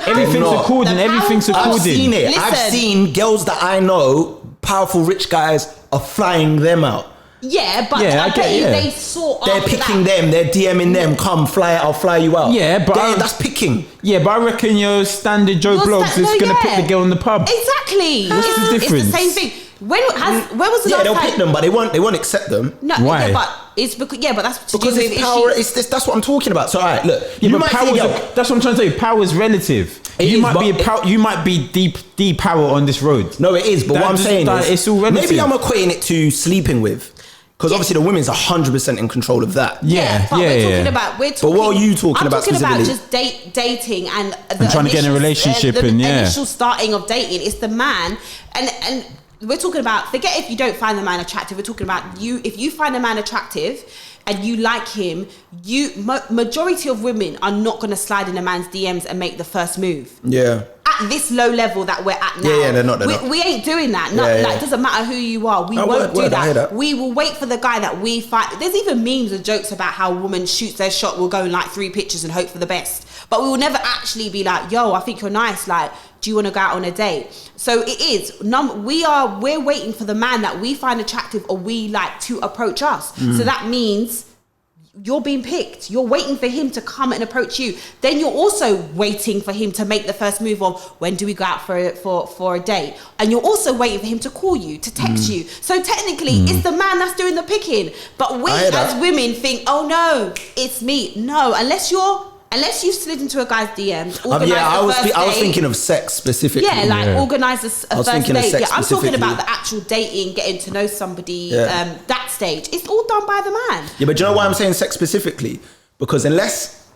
B: Everything's according.
A: I've seen it. I've seen girls that I know, powerful rich guys, are flying them out.
C: Yeah, but I bet you they sort.
A: They're picking them. They're DMing them. Come fly, I'll fly you out.
B: Yeah, but
A: that's picking.
B: Yeah, but I reckon your standard Joe Blogs is gonna pick the girl in the pub.
C: Exactly.
B: What's the difference?
C: It's the same thing. When was the last time?
A: They'll pick them, but they won't accept them.
C: No,
B: why?
C: Yeah, but it's because but that's
A: because it's power. That's what I'm talking about. So alright, look,
B: you might that's what I'm trying to tell you. Power is relative. You might be deep power on this road.
A: No, it is. But what I'm saying is,
B: it's all relative.
A: Maybe I'm equating it to sleeping with. Because obviously the women's 100% in control of that.
C: But we're talking.
A: But what are you talking about specifically?
C: I'm talking about just dating and
B: trying to get in a relationship
C: the initial starting of dating. It's the man, and we're talking about, forget if you don't find the man attractive. We're talking about if you find a man attractive and you like him, majority of women are not going to slide in a man's DMs and make the first move.
A: Yeah.
C: At this low level that we're at now.
A: Yeah, they're not.
C: We ain't doing that. It doesn't matter who you are. We won't do that. We will wait for the guy that we find. There's even memes and jokes about how a woman shoots their shot, will go in like 3 pictures and hope for the best. But we will never actually be like, yo, I think you're nice. Like, do you want to go out on a date? So it is. We're waiting for the man that we find attractive or we like to approach us. So that means you're being picked. You're waiting for him to come and approach you. Then you're also waiting for him to make the first move of when do we go out for a date? And you're also waiting for him to call you, to text you. So technically, it's the man that's doing the picking. But we as women think, oh no, it's me. No, unless you slid into a guy's DMs,
A: I was thinking of sex specifically.
C: Organise a first date. Yeah, I'm talking about the actual dating, getting to know somebody, that stage. It's all done by the man.
A: Yeah, but do you know why I'm saying sex specifically? Because unless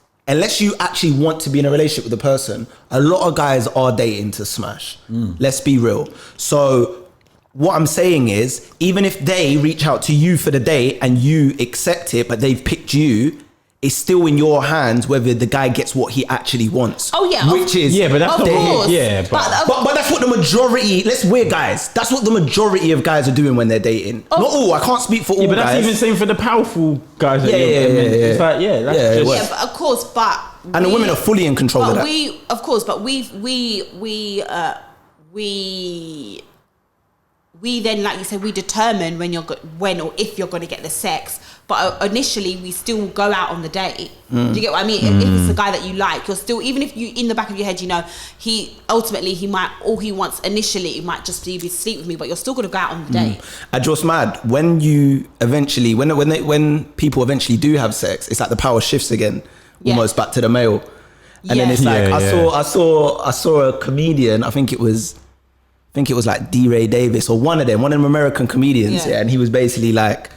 A: you actually want to be in a relationship with a person, a lot of guys are dating to smash. Let's be real. So what I'm saying is, even if they reach out to you for the date and you accept it, but they've picked you, it's still in your hands whether the guy gets what he actually wants.
C: Oh yeah,
B: but that's not
A: but that's what the majority. We're guys. That's what the majority of guys are doing when they're dating. Not all. I can't speak for all.
B: But
A: that's
B: guys. Even saying for the powerful guys. It's like
C: but of course,
A: and the women are fully in control of that.
C: We then, like you said, we determine when or if you're going to get the sex. But initially, we still go out on the date. Do you get what I mean? If it's the guy that you like, you're still, even if you, in the back of your head, you know, he might, all he wants initially, it might just be sleep with me, but you're still going to go out on the date.
A: I just mad when you eventually, when people eventually do have sex, it's like the power shifts again, almost back to the male. And then it's like, I saw a comedian, I think it was like D. Ray Davis or one of them American comedians, and he was basically like,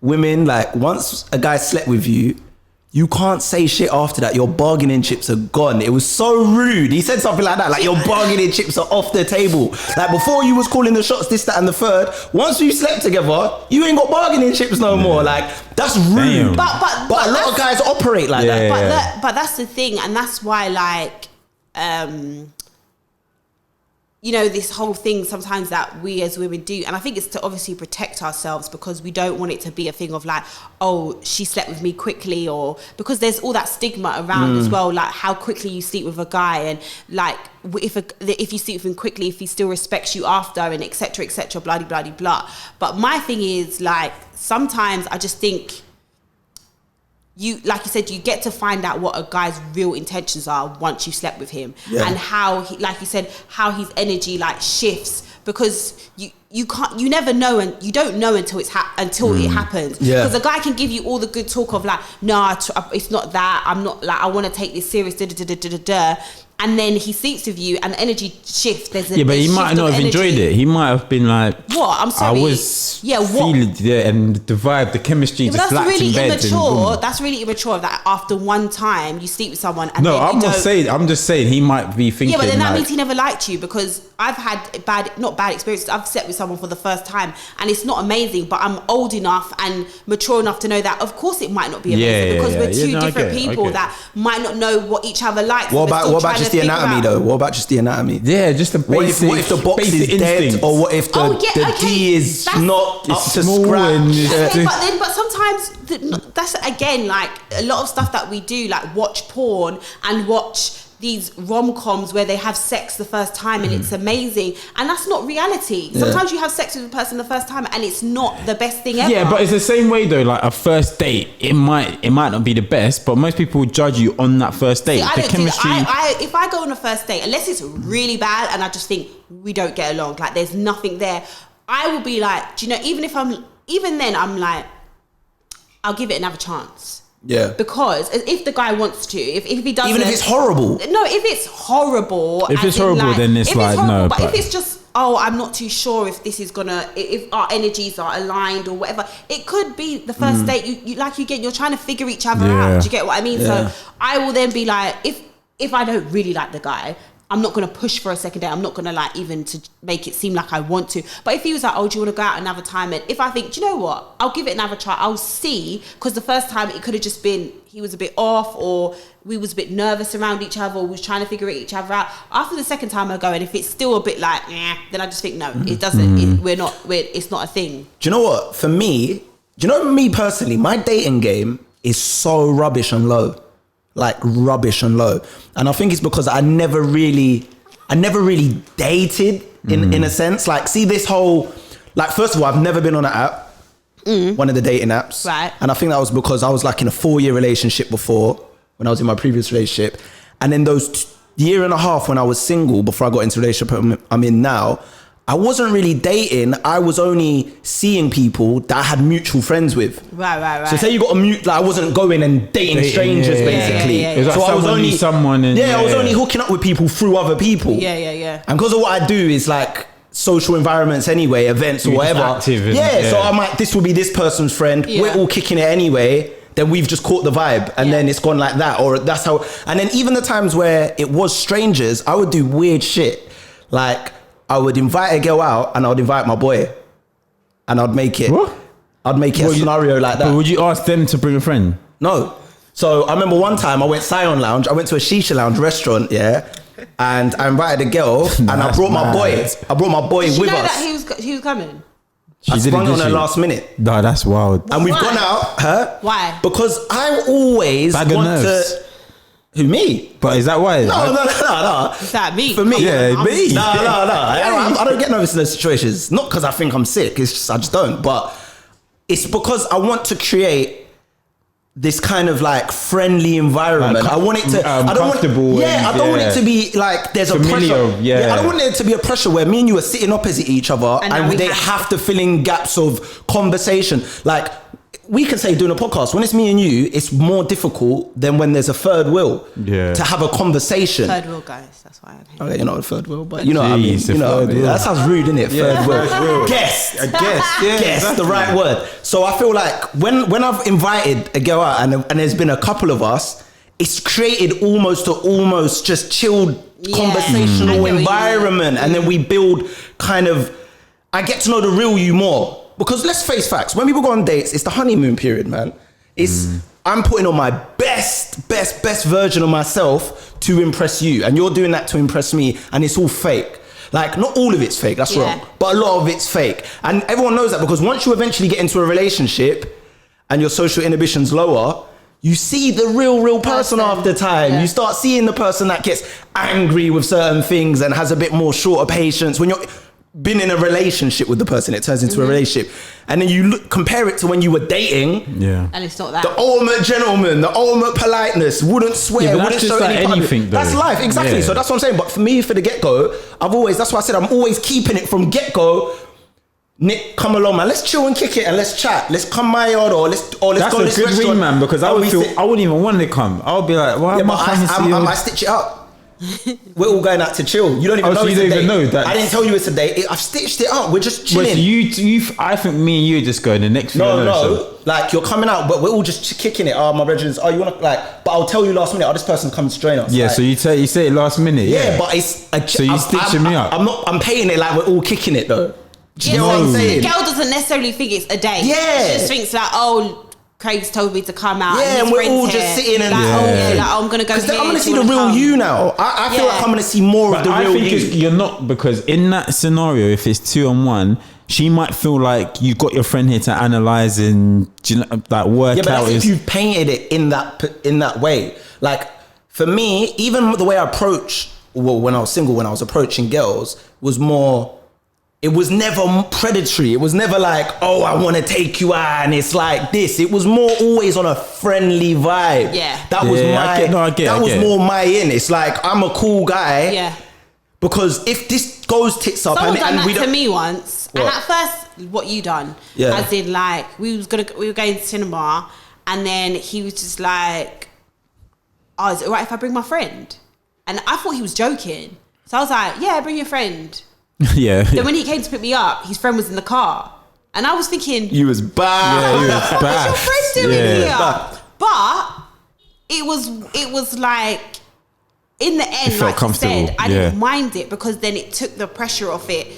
A: women, like, once a guy slept with you, you can't say shit after that. Your bargaining chips are gone. It was so rude. He said something like that, like, your bargaining chips are off the table. Like, before you was calling the shots, this, that, and the third. Once you slept together, you ain't got bargaining chips no more. Like, that's rude. But a lot of guys operate like that.
C: But that's the thing, and that's why, like, you know, this whole thing sometimes that we as women do, and I think it's to obviously protect ourselves, because we don't want it to be a thing of like, oh, she slept with me quickly, or because there's all that stigma around as well, like how quickly you sleep with a guy, and like if you sleep with him quickly, if he still respects you after, and etc, blah blah blah blah. But my thing is, like, sometimes I just think, you, like you said, you get to find out what a guy's real intentions are once you slept with him, and how he, like you said, how his energy like shifts, because you never know, and you don't know until it happens. Because a guy can give you all the good talk of like, nah, it's not that, I'm not, like, I want to take this serious, and then he sleeps with you and the energy shifts. But
B: he might not have enjoyed it. He might have been like,
C: what? I'm sorry.
B: I was feeling and the vibe, the chemistry just
C: that's
B: lacked
C: really
B: in bed.
C: Immature. That's really immature that after one time you sleep with someone and then
B: I'm not saying, I'm just saying he might be thinking.
C: Yeah, but then that
B: like,
C: means he never liked you, because I've had not bad experiences. I've slept with someone for the first time and it's not amazing, but I'm old enough and mature enough to know that of course it might not be amazing, because we're two different people that might not know what each other likes.
A: What about just the anatomy though? What about just the anatomy?
B: Yeah, just the basic.
A: What if the box is dead, or what if the D is not up to scratch?
C: But sometimes that's again like a lot of stuff that we do, like watch porn and watch these rom-coms where they have sex the first time and it's amazing, and that's not reality. Sometimes you have sex with a person the first time and it's not the best thing ever.
B: Yeah, but it's the same way though, like a first date, it might not be the best, but most people judge you on that first date.
C: See,
B: the chemistry.
C: If I go on a first date, unless it's really bad and I just think we don't get along, like there's nothing there, I will be like, do you know, even then I'm like, I'll give it another chance.
A: Yeah.
C: Because if the guy wants to, if he doesn't,
A: even if it's horrible.
C: No, if it's horrible.
B: If it's horrible, like, then it's like no.
C: But if it's just, oh, I'm not too sure if this is gonna, if our energies are aligned or whatever, it could be the first date. You're trying to figure each other out. Do you get what I mean?
A: Yeah.
C: So I will then be like, if I don't really like the guy, I'm not going to push for a second date. I'm not going to like even to make it seem like I want to. But if he was like, oh, do you want to go out another time? And if I think, do you know what? I'll give it another try. I'll see. Because the first time it could have just been, he was a bit off, or we was a bit nervous around each other, or we was trying to figure each other out. After the second time I go, and if it's still a bit like, then I just think, no, it doesn't, it's not a thing.
A: Do you know what? For me, me personally, my dating game is so rubbish and low. Like rubbish and low. And I think it's because I never really dated in a sense. Like, see this whole, like, first of all, I've never been on an app, one of the dating apps.
C: Right.
A: And I think that was because I was like in a 4-year relationship before, when I was in my previous relationship. And then those year and a half when I was single, before I got into the relationship I'm in now, I wasn't really dating. I was only seeing people that I had mutual friends with.
C: Right.
A: So say you got a mute, like I wasn't going and dating strangers basically.
C: Yeah.
B: It was like
A: so I was only I was only hooking up with people through other people.
C: Yeah.
A: And because of what I do is like social environments anyway, events or whatever.
B: Active
A: So I'm like, this will be this person's friend.
C: Yeah.
A: We're all kicking it anyway. Then we've just caught the vibe, and then it's gone like that, or that's how. And then even the times where it was strangers, I would do weird shit, like. I would invite a girl out and I would invite my boy and I'd make it.
B: What?
A: I'd make it a scenario like that.
B: But would you ask them to bring a friend?
A: No. So I remember one time I went Scion Lounge. I went to a shisha lounge restaurant, and I invited a girl and I brought my boy. I brought my boy
C: Did
A: with
C: you know
A: us.
C: that he was coming?
A: I sprung on her last minute.
B: No, that's wild.
A: And we've gone out.
C: Why?
A: Because I always
B: Bag of
A: want
B: nerves.
A: to. Who, me?
B: But is that why?
A: No.
C: Is that me?
A: For me.
B: Me.
A: No. I don't get nervous in those situations. Not because I think I'm sick. It's just I just don't. But it's because I want to create this kind of like friendly environment. I want it to. I don't
B: comfortable.
A: Want, I don't want it to be like there's
B: familiar,
A: a pressure. I don't want it to be a pressure where me and you are sitting opposite each other and they have to fill in gaps of conversation. Like. We can say doing a podcast, when it's me and you, it's more difficult than when there's a third wheel to have a conversation.
C: Third wheel, guys. That's why I'm here.
A: Okay, you're not a third wheel, but you know what I mean.
B: You know what I mean?
A: That sounds rude, innit? Third wheel.
B: Guest.
A: Guess the right word. So I feel like when I've invited a girl out and there's been a couple of us, it's created almost just chilled conversational environment, and then we build kind of. I get to know the real you more. Because let's face facts, when people go on dates, it's the honeymoon period, man. I'm putting on my best version of myself to impress you. And you're doing that to impress me. And it's all fake. Like, not all of it's fake, that's
C: Yeah.
A: wrong. But a lot of it's fake. And everyone knows that, because once you eventually get into a relationship and your social inhibition's lower, you see the real person after time.
C: Yeah.
A: You start seeing the person that gets angry with certain things and has a bit more shorter patience. When you're been in a relationship with the person, it turns into a relationship. And then you compare it to when you were dating.
B: Yeah.
C: And it's not that.
A: The ultimate gentleman, the ultimate politeness, wouldn't swear,
B: Yeah, but
A: wouldn't
B: that's
A: show
B: just like
A: any public-
B: anything, though.
A: That's life, exactly.
B: Yeah.
A: So that's what I'm saying. But for me, for the get-go, that's why I said I'm always keeping it from get-go. Nick, come along, man. Let's chill and kick it and let's chat. Let's come my yard or let's
B: That's
A: go to
B: a
A: this
B: good
A: restaurant.
B: wing, man, because I
A: And
B: would
A: we
B: feel
A: sit-
B: I wouldn't even want to come. I would be like, why
A: Yeah,
B: am
A: but
B: I coming to you?
A: I stitch it up. We're all going out to chill. You don't even
B: Oh,
A: know
B: so you
A: it's
B: don't
A: a
B: even
A: date.
B: know that-
A: I didn't tell you it's a date. I've stitched it up. We're just
B: Well,
A: chilling.
B: so you, I think me and you are just going the next few.
A: No. Like, you're coming out, but we're all just kicking it. Oh, my brethren. Oh, you want to, like, but I'll tell you last minute. Oh, this person comes to join us.
B: Yeah,
A: like,
B: so you say it last minute.
A: yeah, but it's a,
B: So you stitching me up.
A: I'm paying it like we're all kicking it though. Do you
C: Yeah,
A: know what I'm
C: so
A: saying?
C: the girl doesn't necessarily think it's a date.
A: Yeah.
C: She just thinks like, oh, Craig's told me to come out.
A: Yeah,
C: his
A: and we're
C: friend's
A: all just
C: here.
A: sitting and
C: like, oh
B: Yeah.
C: yeah, like, oh, I'm gonna go.
A: Because
C: here,
A: I'm gonna
C: do
A: see
C: you
A: the
C: wanna
A: real
C: come?
A: you now. I feel
C: Yeah.
A: like I'm gonna see more
B: But
A: of the
B: I
A: real
B: think
A: you.
B: you're not, because in that scenario, if it's 2-on-1, she might feel like you got your friend here to analyze and like work
A: Yeah, but
B: out.
A: that's if you painted it in that way. Like, for me, even the way I approach, well, when I was single, when I was approaching girls, was more. It was never predatory. It was never like, oh, I want to take you out, and it's like this. It was more always on a friendly vibe.
C: Yeah.
A: That was
B: Yeah,
A: my.
B: I get
A: that was
B: it.
A: more my in. It's like, I'm a cool guy.
C: Yeah.
A: Because if this goes tits up
C: Someone
A: and
C: done
A: we
C: that to
A: don't.
C: me once,
A: What?
C: and at first, what you done?
A: Yeah.
C: As in, like, we were going to cinema, and then he was just like, "Oh, is it alright if I bring my friend?" And I thought he was joking, so I was like, "Yeah, bring your friend."
B: yeah.
C: Then when he came to pick me up, his friend was in the car, and I was thinking,
A: You was bad.
B: Yeah, you was
C: "What is your
B: bad.
C: friend doing
B: Yeah.
C: here?"
A: Bad.
C: But it was like, in the end,
B: felt
C: like you
B: comfortable,
C: said, I
B: yeah.
C: didn't mind it because then it took the pressure off it.